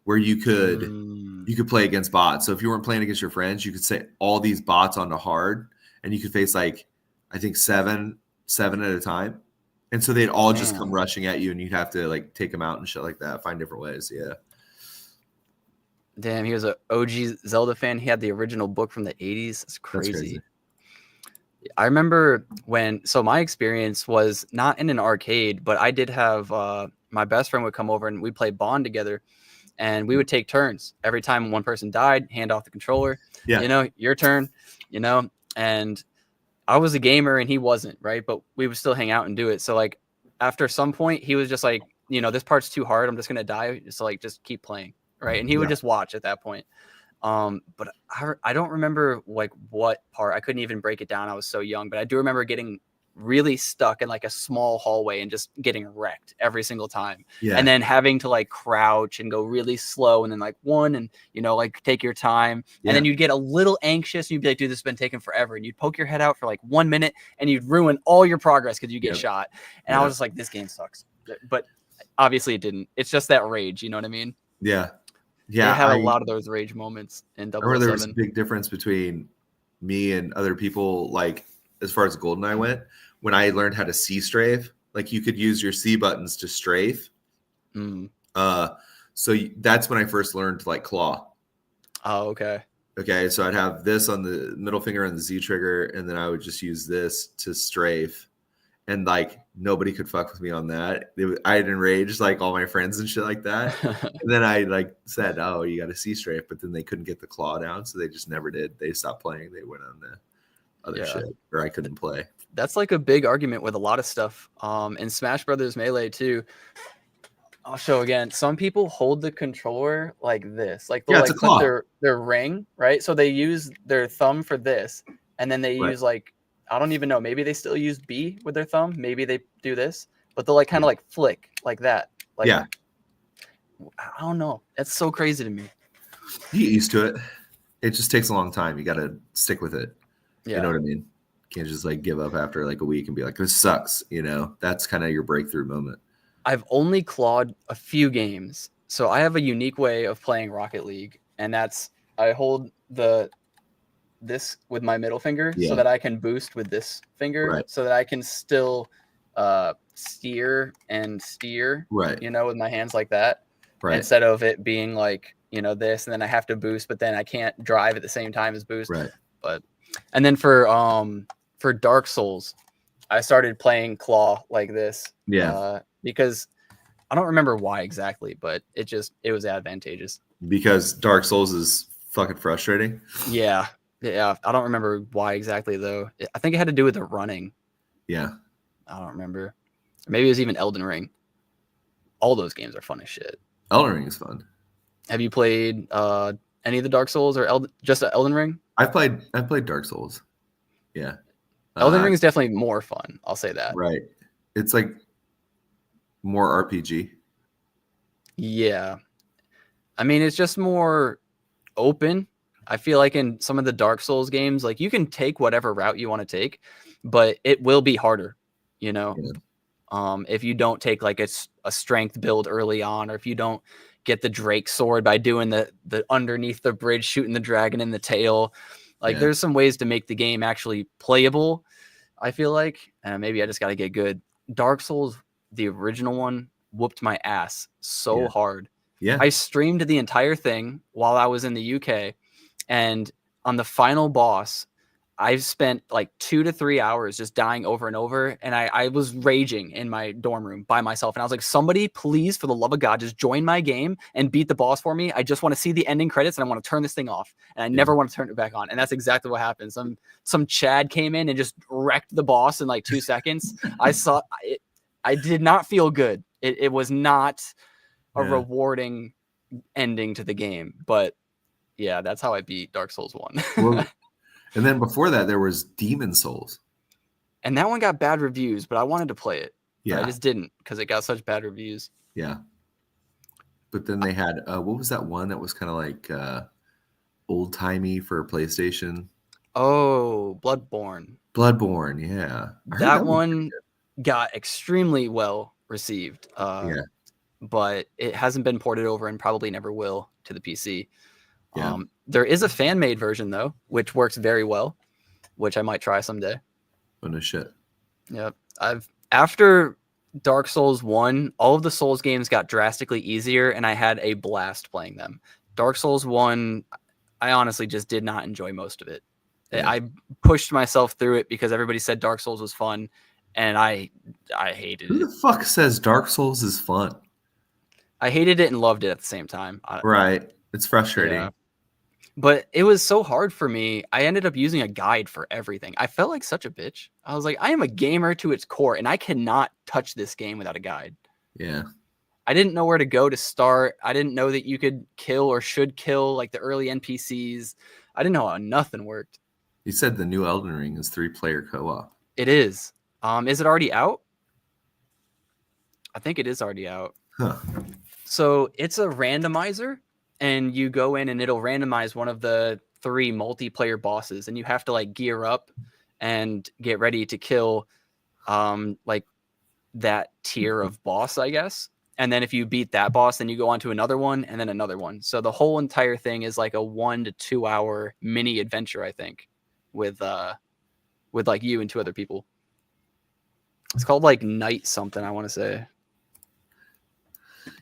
where you could play against bots. So if you weren't playing against your friends, you could set all these bots onto hard, and you could face like I think seven at a time. And so they'd all just come rushing at you, and you'd have to like take them out and shit like that. Find different ways. Yeah. Damn, he was an OG Zelda fan. He had the original book from the 80s. It's crazy. That's crazy. I remember so my experience was not in an arcade, but I did have my best friend would come over and we'd play Bond together, and we would take turns. Every time one person died, hand off the controller. Yeah. You know, your turn, you know, and I was a gamer and he wasn't, right? But we would still hang out and do it. So like after some point, he was just like, you know, this part's too hard. I'm just going to die. So like, just keep playing. Right. And he would just watch at that point. But I don't remember like what part. I couldn't even break it down. I was so young, but I do remember getting really stuck in like a small hallway and just getting wrecked every single time. Yeah. And then having to like crouch and go really slow and then like one and, you know, like take your time. Yeah. And then you'd get a little anxious and you'd be like, dude, this has been taking forever. And you'd poke your head out for like 1 minute and you'd ruin all your progress because you get shot. And I was just like, this game sucks. But obviously it didn't. It's just that rage. You know what I mean? Yeah. Yeah. They had a lot of those rage moments in 007. I remember there was a big difference between me and other people, like as far as GoldenEye went, when I learned how to C strafe. Like you could use your C buttons to strafe. So that's when I first learned to like claw. Oh, okay. Okay, so I'd have this on the middle finger on the Z trigger, and then I would just use this to strafe. And like nobody could fuck with me on that. I'd enraged like all my friends and shit like that. And then I like said, "Oh, you got to C strafe," but then they couldn't get the claw down, so they just never did. They stopped playing. They went on the other shit, or I couldn't play. That's like a big argument with a lot of stuff. In Smash Brothers Melee too. I'll show again. Some people hold the controller like this, like they'll like put their ring, right? So they use their thumb for this, and then they use like, I don't even know. Maybe they still use B with their thumb. Maybe they do this, but they'll like kind of like flick like that. Like, I don't know. That's so crazy to me. You get used to it. It just takes a long time. You got to stick with it. You know what I mean? You can't just like give up after like a week and be like, this sucks. You know, that's kind of your breakthrough moment. I've only clawed a few games. So I have a unique way of playing Rocket League. And that's, I hold this with my middle finger so that I can boost with this finger so that I can still steer, you know, with my hands like that, instead of it being like, you know, this, and then I have to boost, but then I can't drive at the same time as boost. But And then for Dark Souls, I started playing Claw like this. Yeah. Because I don't remember why exactly, but it was advantageous. Because Dark Souls is fucking frustrating. Yeah. Yeah. I don't remember why exactly though. I think it had to do with the running. Yeah. I don't remember. Maybe it was even Elden Ring. All those games are fun as shit. Elden Ring is fun. Have you played any of the Dark Souls or just Elden Ring? I've played Dark Souls. Yeah. Elden Ring is definitely more fun. I'll say that. Right. It's like more RPG. Yeah. I mean, it's just more open. I feel like in some of the Dark Souls games, like you can take whatever route you want to take, but it will be harder, you know? Yeah. If you don't take like a strength build early on, or if you don't get the Drake sword by doing the underneath the bridge, shooting the dragon in the tail, like there's some ways to make the game actually playable. I feel like, maybe I just got to get good. Dark Souls, the original one, whooped my ass so hard. Yeah. I streamed the entire thing while I was in the UK, and on the final boss, I've spent like 2 to 3 hours just dying over and over. And I was raging in my dorm room by myself. And I was like, somebody, please, for the love of God, just join my game and beat the boss for me. I just want to see the ending credits and I want to turn this thing off. And I never want to turn it back on. And that's exactly what happened. Some Chad came in and just wrecked the boss in like 2 seconds. I saw it. I did not feel good. It was not a rewarding ending to the game. But yeah, that's how I beat Dark Souls 1. Well, and then before that, there was Demon Souls. And that one got bad reviews, but I wanted to play it. Yeah. I just didn't because it got such bad reviews. Yeah. But then they had, what was that one that was kind of like old-timey for PlayStation? Oh, Bloodborne. Bloodborne, yeah. That one got extremely well received. But it hasn't been ported over and probably never will to the PC. Yeah. There is a fan-made version, though, which works very well, which I might try someday. Oh, no shit. Yep. After Dark Souls 1, all of the Souls games got drastically easier, and I had a blast playing them. Dark Souls 1, I honestly just did not enjoy most of it. Yeah. I pushed myself through it because everybody said Dark Souls was fun, and I hated it. Who the fuck says Dark Souls is fun? I hated it and loved it at the same time. Right. It's frustrating. Yeah. But it was so hard for me. I ended up using a guide for everything. I felt like such a bitch. I was like, I am a gamer to its core, and I cannot touch this game without a guide. Yeah. I didn't know where to go to start. I didn't know that you could kill or should kill like the early NPCs. I didn't know how nothing worked. You said the new Elden Ring is 3-player co-op. It is. Is it already out? I think it is already out. Huh. So it's a randomizer. And you go in and it'll randomize one of the 3 multiplayer bosses, and you have to like gear up and get ready to kill like that tier of boss, I guess. And then if you beat that boss, then you go on to another one and then another one. So the whole entire thing is like a 1 to 2 hour mini adventure, I think, with like you and 2 other people. It's called like Night something, I want to say.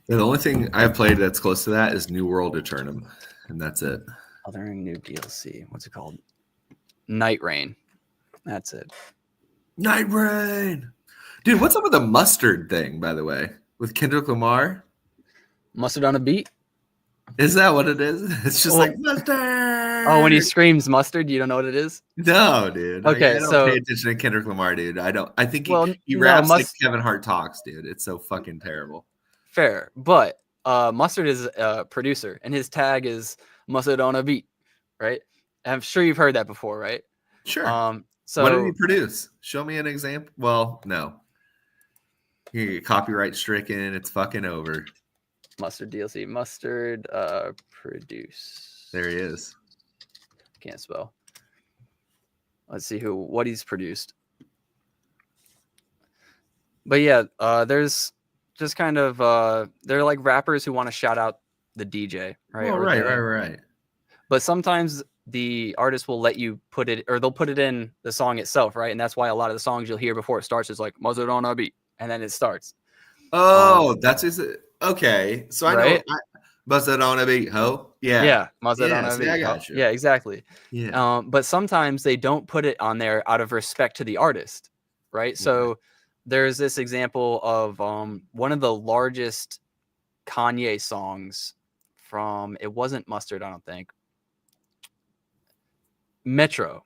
Yeah, the only thing I've played that's close to that is New World Eternum, and that's it. Other new DLC. What's it called? Night Rain. That's it. Night Rain. Dude, what's up with the mustard thing, by the way, with Kendrick Lamar? Mustard on a beat? Is that what it is? It's just like mustard. Oh, when he screams mustard, you don't know what it is? No, dude. Okay, I don't so pay attention to Kendrick Lamar, dude. I don't. I think he no, raps like Kevin Hart talks, dude. It's so fucking terrible. Fair, but Mustard is a producer, and his tag is Mustard on a beat, right? I'm sure you've heard that before, right? Sure. So what did he produce? Show me an example. Well, no. You get copyright stricken. It's fucking over. Mustard DLC. Mustard produce. There he is. Can't spell. Let's see what he's produced. But yeah, there's just kind of they're like rappers who want to shout out the DJ, right? Oh, right. But sometimes the artist will let you put it, or they'll put it in the song itself, right? And that's why a lot of the songs you'll hear before it starts is like Mustard on a beat, and then it starts. Oh, that's his. Okay, so I right? know. Bust that on a beat, ho. Yeah. Yeah, Mazda on Yeah, see, I Heavy. got you. Yeah, exactly. Yeah. But sometimes they don't put it on there out of respect to the artist, right? So there's this example of one of the largest Kanye songs from, it wasn't Mustard, I don't think, Metro.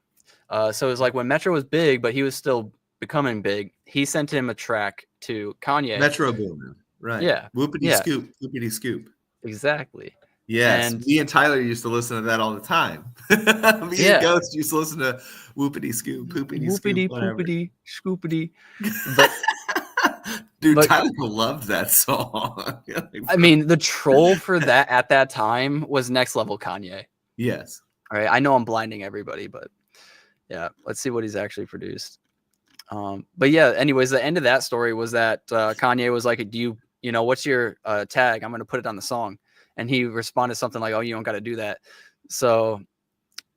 So it was like when Metro was big, but he was still becoming big. He sent him a track to Kanye. Metro Boomin. Right. Yeah. Whoopity Yeah. scoop. Whoopity scoop. Exactly. Yes. And Me and Tyler used to listen to that all the time. Me and Ghost used to listen to Whoopity scoop, poopity scoop, whoopity whatever. poopity scoopity. But Dude, but- Tyler loved that song. I mean, the troll for that at that time was next level Kanye. Yes. All right. I know I'm blinding everybody, but yeah, let's see what he's actually produced. But yeah, anyways, the end of that story was that Kanye was like, do you know, what's your tag? I'm going to put it on the song. And he responded something like, oh, you don't got to do that. So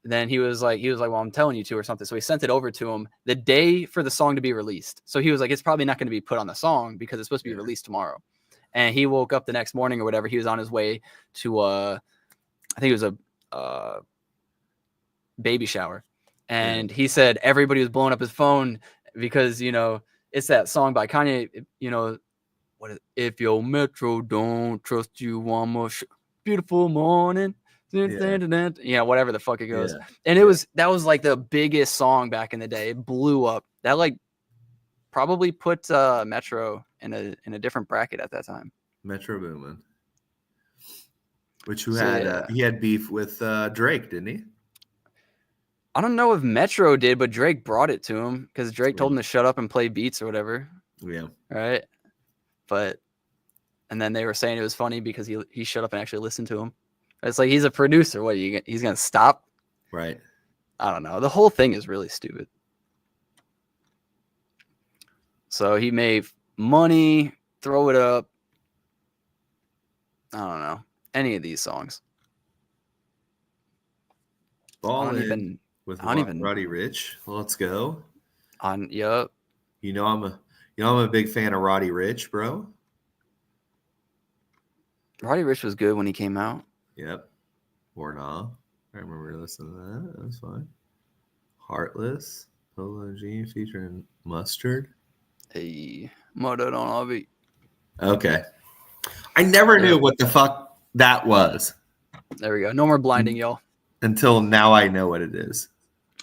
then he was like, well, I'm telling you to, or something. So he sent it over to him the day for the song to be released. So he was like, it's probably not going to be put on the song because it's supposed to be released tomorrow. And he woke up the next morning or whatever. He was on his way to, I think it was a baby shower. And he said everybody was blowing up his phone because, you know, it's that song by Kanye, you know, if your Metro don't trust you one more beautiful morning. Yeah, whatever the fuck it goes. And that was like the biggest song back in the day. It blew up. That like probably put Metro in a different bracket at that time. Metro Boomin. Which he had beef with Drake, didn't he? I don't know if Metro did, but Drake brought it to him because Drake told him to shut up and play beats or whatever. Yeah. Right. And then they were saying it was funny because he shut up and actually listened to him. It's like, he's a producer. What, he's going to stop? Right. I don't know. The whole thing is really stupid. So he made money, throw it up. I don't know. Any of these songs. Ballin' with Roddy Ricch. Let's go. Yup. You know I'm a big fan of Roddy Ricch, bro. Roddy Ricch was good when he came out. Yep. Or not. I remember listening to that. That was fine. Heartless. Polo G featuring Mustard. Hey, murdered on RV. Okay. I never knew what the fuck that was. There we go. No more blinding, y'all. Until now I know what it is.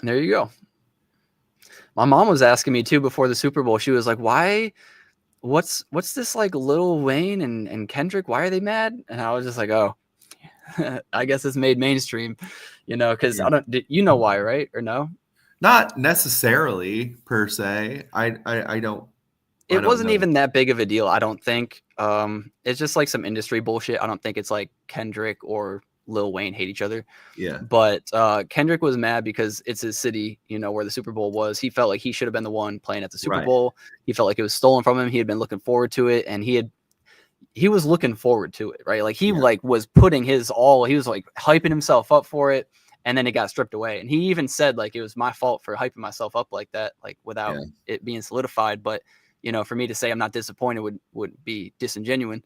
There you go. My mom was asking me too before the Super Bowl. She was like, why? What's this like Lil Wayne and Kendrick? Why are they mad? And I was just like, oh, I guess it's made mainstream, you know, because you know why, right? Or no? Not necessarily per se. I don't. It wasn't even that big of a deal, I don't think. It's just like some industry bullshit. I don't think it's like Kendrick or Lil Wayne hate each other. Yeah. But Kendrick was mad because it's his city, you know, where the Super Bowl was. He felt like he should have been the one playing at the Super Bowl. He felt like it was stolen from him. He had been looking forward to it, and he was looking forward to it, right? Like he was putting his all. He was like hyping himself up for it, and then it got stripped away. And he even said like it was my fault for hyping myself up like that, like without it being solidified. But you know, for me to say I'm not disappointed would be disingenuous.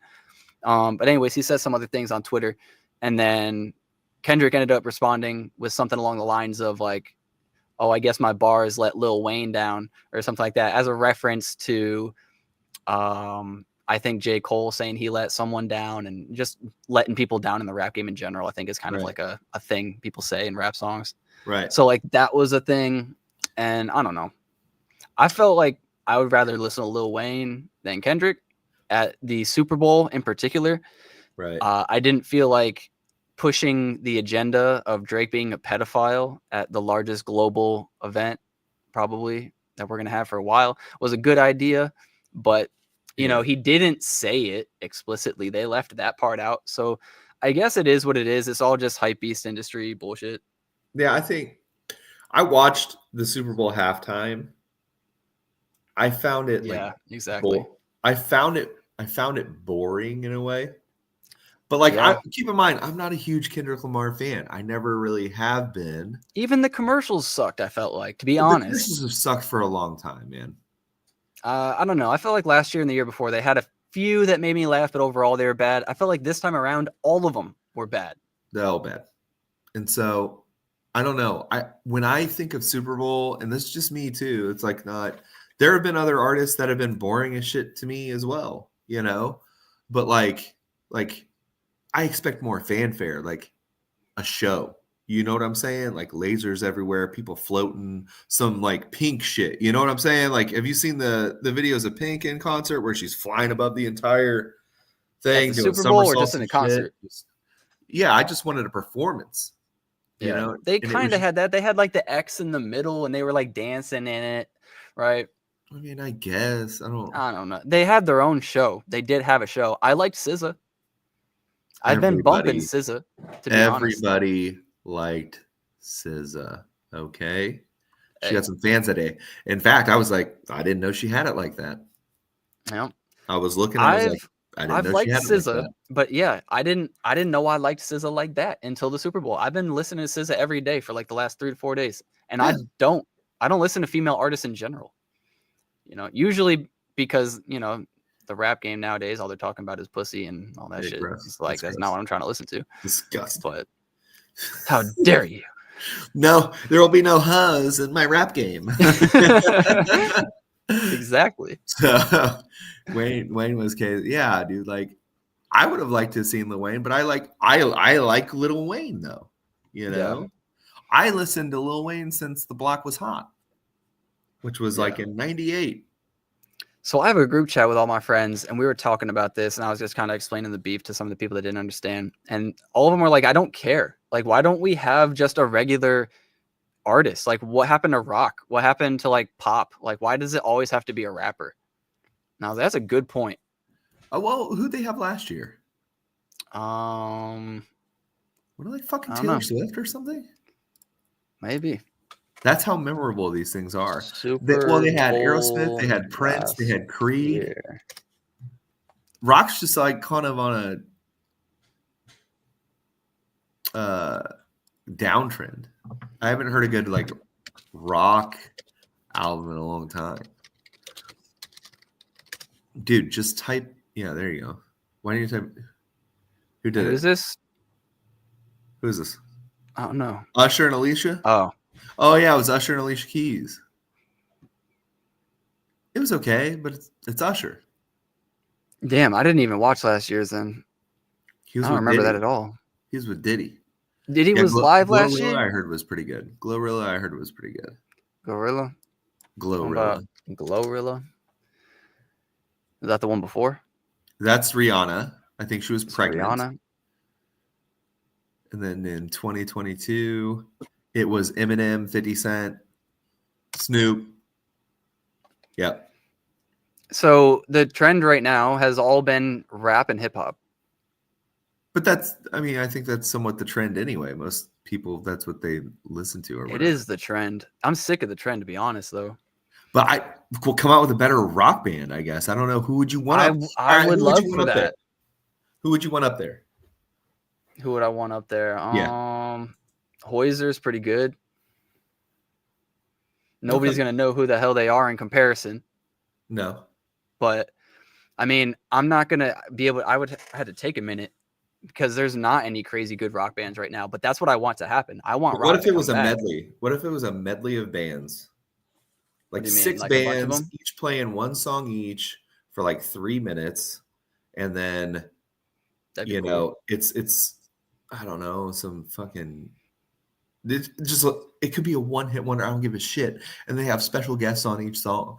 But anyways, he said some other things on Twitter. And then Kendrick ended up responding with something along the lines of like, oh, I guess my bars let Lil Wayne down or something like that, as a reference to, I think J. Cole saying he let someone down, and just letting people down in the rap game in general, I think is kind of like a thing people say in rap songs. Right. So like that was a thing. And I don't know. I felt like I would rather listen to Lil Wayne than Kendrick at the Super Bowl in particular. Right. I didn't feel like pushing the agenda of Drake being a pedophile at the largest global event probably that we're going to have for a while was a good idea. But, you know, he didn't say it explicitly. They left that part out. So I guess it is what it is. It's all just hype beast industry bullshit. Yeah, I think I watched the Super Bowl halftime. I found it exactly. I found it boring in a way. But like, keep in mind, I'm not a huge Kendrick Lamar fan. I never really have been. Even the commercials sucked, I felt like, to be honest. The commercials have sucked for a long time, man. I don't know. I felt like last year and the year before they had few that made me laugh, but overall they were bad. I felt like this time around, all of them were bad. They're all bad. And so I don't know. When I think of Super Bowl, and this is just me too, it's like not. There have been other artists that have been boring as shit to me as well, you know. But like I expect more fanfare, like a show. You know what I'm saying? Like lasers everywhere, people floating, some like Pink shit. You know what I'm saying? Like, have you seen the videos of Pink in concert where she's flying above the entire thing, At the doing Super Bowl or somersaults just in and a concert? shit? Yeah, I just wanted a performance. You Yeah, know, they and it kind was of had that. They had like the X in the middle, and they were like dancing in it, right? I mean, I guess I don't. know. They had their own show. They did have a show. I liked SZA. I've been bumping SZA, to be honest. Everybody liked SZA. Okay, she Hey. got some fans that day. In fact, I was like, I didn't know she had it like that. Yeah. I was looking. I was like, I didn't I've know she liked had it like SZA, that. but yeah, I didn't know I liked SZA like that until the Super Bowl. I've been listening to SZA every day for like the last 3 to 4 days, and Yeah. I don't listen to female artists in general. You know, usually because the rap game nowadays, all they're talking about is pussy and all that Hey, shit. gross. It's like that's not what I'm trying to listen to. Disgusting. But how dare you? No, there will be no huzz in my rap game. Exactly. So Wayne was crazy. Yeah, dude. Like, I would have liked to have seen Lil Wayne, but I like Lil Wayne though. You know, I listened to Lil Wayne since The Block Was Hot, which was like in '98. So I have a group chat with all my friends, and we were talking about this, and I was just kind of explaining the beef to some of the people that didn't understand. And all of them were like, I don't care. Like, why don't we have just a regular artist? Like, what happened to rock? What happened to like pop? Like, why does it always have to be a rapper? Now, that's a good point. Oh, well, who'd they have last year? Um, What are they fucking I don't Taylor know. Swift or something? Maybe. That's how memorable these things are. Super They had Bowl Aerosmith, they had Prince, they had Creed. year. Rock's just like kind of on a downtrend. I haven't heard a good like rock album in a long time. Dude, just type. Yeah, there you go. Why don't you type? Who did it? Who is this? Who is this? I don't know. Usher and Alicia? Oh, yeah, it was Usher and Alicia Keys. It was okay, but it's Usher. damn! I didn't even watch last year's. Then He was I don't with remember Diddy. that at all. He was with Diddy. Did he was live last Glorilla, year? I heard was pretty good. Glorilla, I heard was pretty good. Gorilla. Glorilla. Glorilla. Is that the one before? That's Rihanna. I think she was pregnant. Rihanna. And then in 2022, it was Eminem, 50 Cent, Snoop. Yep. So the trend right now has all been rap and hip hop. But I think that's somewhat the trend anyway. Most people, that's what they listen to or whatever. It is the trend. I'm sick of the trend, to be honest, though. But we'll come out with a better rock band, I guess. I don't know. Who would you want? I would love for that. Who would you want up there? Who would I want up there? Yeah. Hoyser's pretty good. Nobody's going to know who the hell they are in comparison. No. But, I mean, I'm not going to be able – I would have to take a minute because there's not any crazy good rock bands right now. But that's what I want to happen. I want rock. What if it was a back. medley? What if it was a medley of bands? Like 6 Like bands, each playing one song each for like 3 minutes. And then, you know, it's I don't know, some fucking – it could be a one-hit wonder. I don't give a shit. And they have special guests on each song.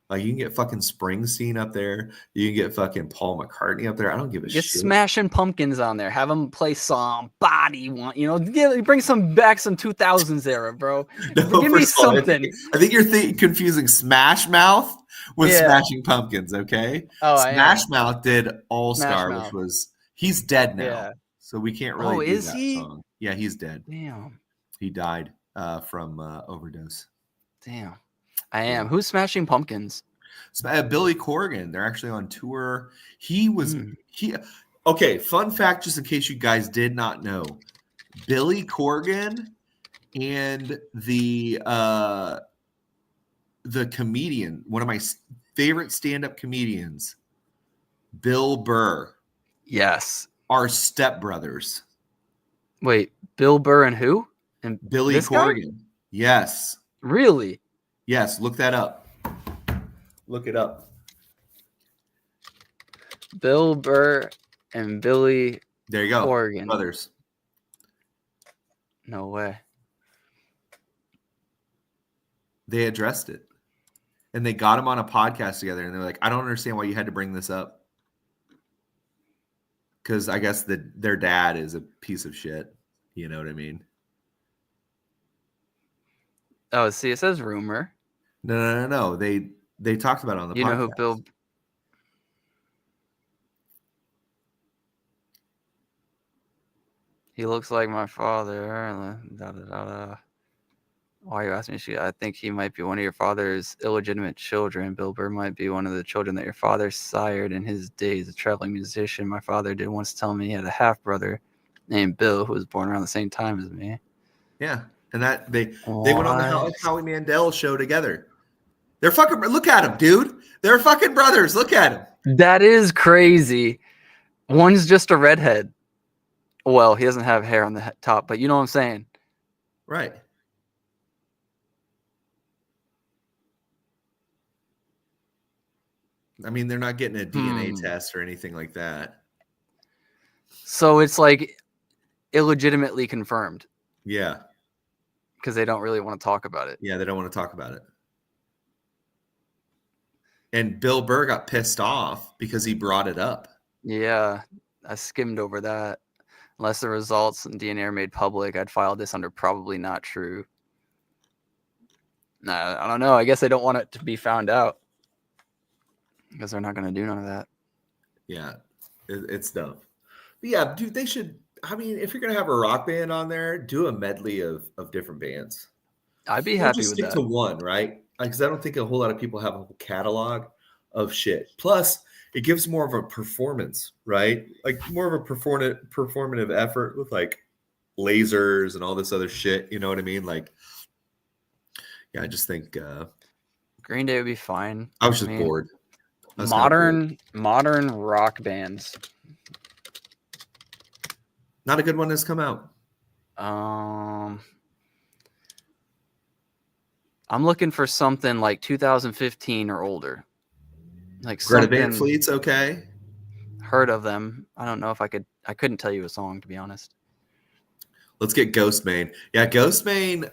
Like, you can get fucking Springsteen up there. You can get fucking Paul McCartney up there. I don't give a shit. Get Smashing Pumpkins on there. Have them play Somebody Want. You know, bring some 2000s era, bro. No, give me something. I think you're confusing Smash Mouth with Smashing Pumpkins, okay? Oh, Smash Mouth did All Star, Mouth. which was – he's dead now. Yeah. So we can't really do that he? song. Yeah, he's dead. Damn. He died from overdose. Damn. I am. Who's Smashing Pumpkins? Billy Corgan. They're actually on tour. Okay, fun fact, just in case you guys did not know. Billy Corgan and the comedian, one of my favorite stand-up comedians, Bill Burr Yes. are stepbrothers. Wait, Bill Burr and who? And Billy this guy? Corgan. Yes. Really? Yes. Look that up. Look it up. Bill Burr and Billy There you go. Corgan. Brothers. No way. They addressed it. And they got him on a podcast together. And they're like, I don't understand why you had to bring this up. Because I guess their dad is a piece of shit. You know what I mean? Oh, see, it says rumor. No. They talked about it on the podcast. You know who Bill... He looks like my father. Da, da, da, da. Why are you asking me? I think he might be one of your father's illegitimate children. Bill Burr might be one of the children that your father sired in his days, a traveling musician. My father did once tell me he had a half-brother named Bill who was born around the same time as me. Yeah. And that they went on the Howie Mandel show together. They're fucking, look at them, dude. They're fucking brothers. Look at them. That is crazy. One's just a redhead. Well, he doesn't have hair on the top, but you know what I'm saying. Right. I mean, they're not getting a DNA test or anything like that. So it's like illegitimately confirmed. Yeah. Because they don't really want to talk about it. Yeah, they don't want to talk about it. And Bill Burr got pissed off because he brought it up. Yeah, I skimmed over that. Unless the results and DNA are made public, I'd file this under probably not true. Nah, I don't know. I guess they don't want it to be found out. Because they're not going to do none of that. Yeah, it's dumb. But yeah, dude, they should. I mean, if you're going to have a rock band on there, do a medley of different bands. I'd be Don't happy just with stick that. to one, right? Because I don't think a whole lot of people have a whole catalog of shit. Plus, it gives more of a performance, right? Like more of a performative effort with like lasers and all this other shit. You know what I mean? Like, yeah, I just think Green Day would be fine. I was just bored. Modern rock bands. Not a good one has come out. I'm looking for something like 2015 or older. Like Greta Van something. Fleet's okay. Heard of them. I don't know if I couldn't tell you a song, to be honest. Let's get Ghostmane. Yeah, Ghostmane.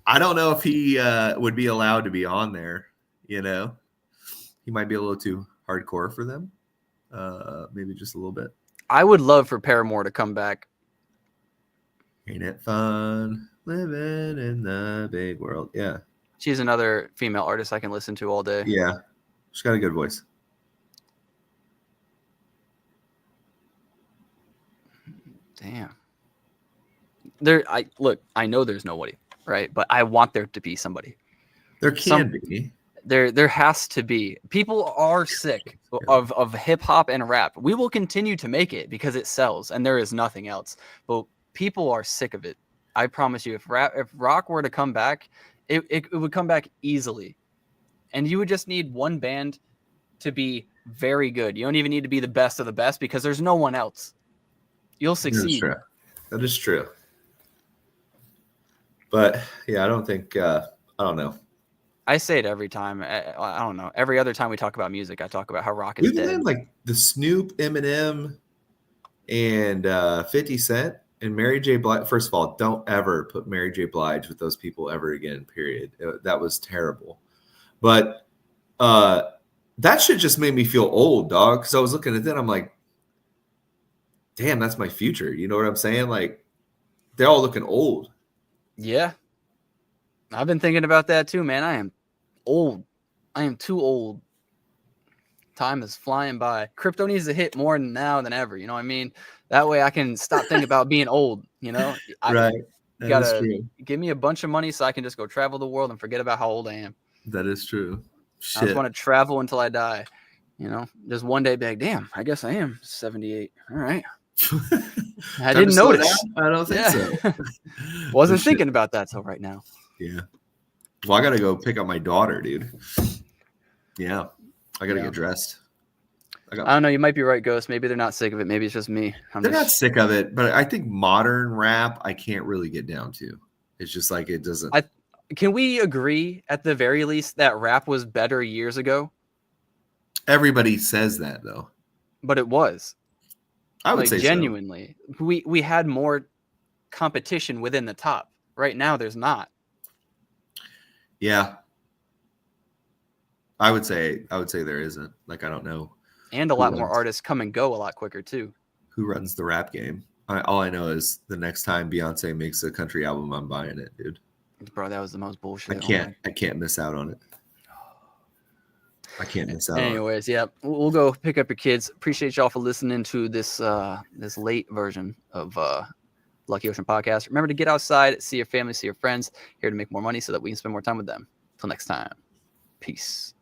I don't know if he would be allowed to be on there. You know, he might be a little too hardcore for them. Maybe just a little bit. I would love for Paramore to come back. Ain't it fun living in the big world? Yeah. She's another female artist I can listen to all day. Yeah. She's got a good voice. Damn. I know there's nobody, right? But I want there to be somebody. There can be. There has to be. People are sick of hip hop and rap. We will continue to make it because it sells and there is nothing else. But people are sick of it. I promise you, if rock were to come back, it would come back easily. And you would just need one band to be very good. You don't even need to be the best of the best because there's no one else. You'll succeed. That is true. But yeah, I don't think I don't know. I say it every time. I don't know. Every other time we talk about music, I talk about how rock is dead. Then, like the Snoop, Eminem, and 50 Cent and Mary J. Blige. First of all, don't ever put Mary J. Blige with those people ever again. Period. That was terrible. But that shit just made me feel old, dog. Because I was looking at that, I'm like, damn, that's my future. You know what I'm saying? Like, they're all looking old. Yeah. I've been thinking about that too, man. I am old. I am too old. Time is flying by. Crypto needs to hit more now than ever. You know what I mean? That way I can stop thinking about being old. You know? Right. You gotta give me a bunch of money so I can just go travel the world and forget about how old I am. That is true. I just want to travel until I die. You know? Just one day be like, damn, I guess I am 78. All right. I didn't notice. I don't think so. Wasn't thinking about that till right now. Yeah. Well, I got to go pick up my daughter, dude. Yeah. I got to get dressed. I got. I don't know. You might be right, Ghost. Maybe they're not sick of it. Maybe it's just me. They're not sick of it, but I think modern rap I can't really get down to. It's just like it doesn't. Can we agree at the very least that rap was better years ago? Everybody says that though. But it was. I would like, say genuinely. So. We had more competition within the top. Right now, there's not. Yeah. I would say there isn't. Like, I don't know. And a lot more artists come and go a lot quicker too. Who runs the rap game? All I know is the next time Beyonce makes a country album, I'm buying it, dude. Bro, that was the most bullshit. I can't miss out on it. I can't miss out. Anyways, yeah, we'll go pick up your kids. Appreciate y'all for listening to this this late version of Lucky Ocean podcast. Remember to get outside, see your family, see your friends. Here to make more money so that we can spend more time with them. Till next time, peace.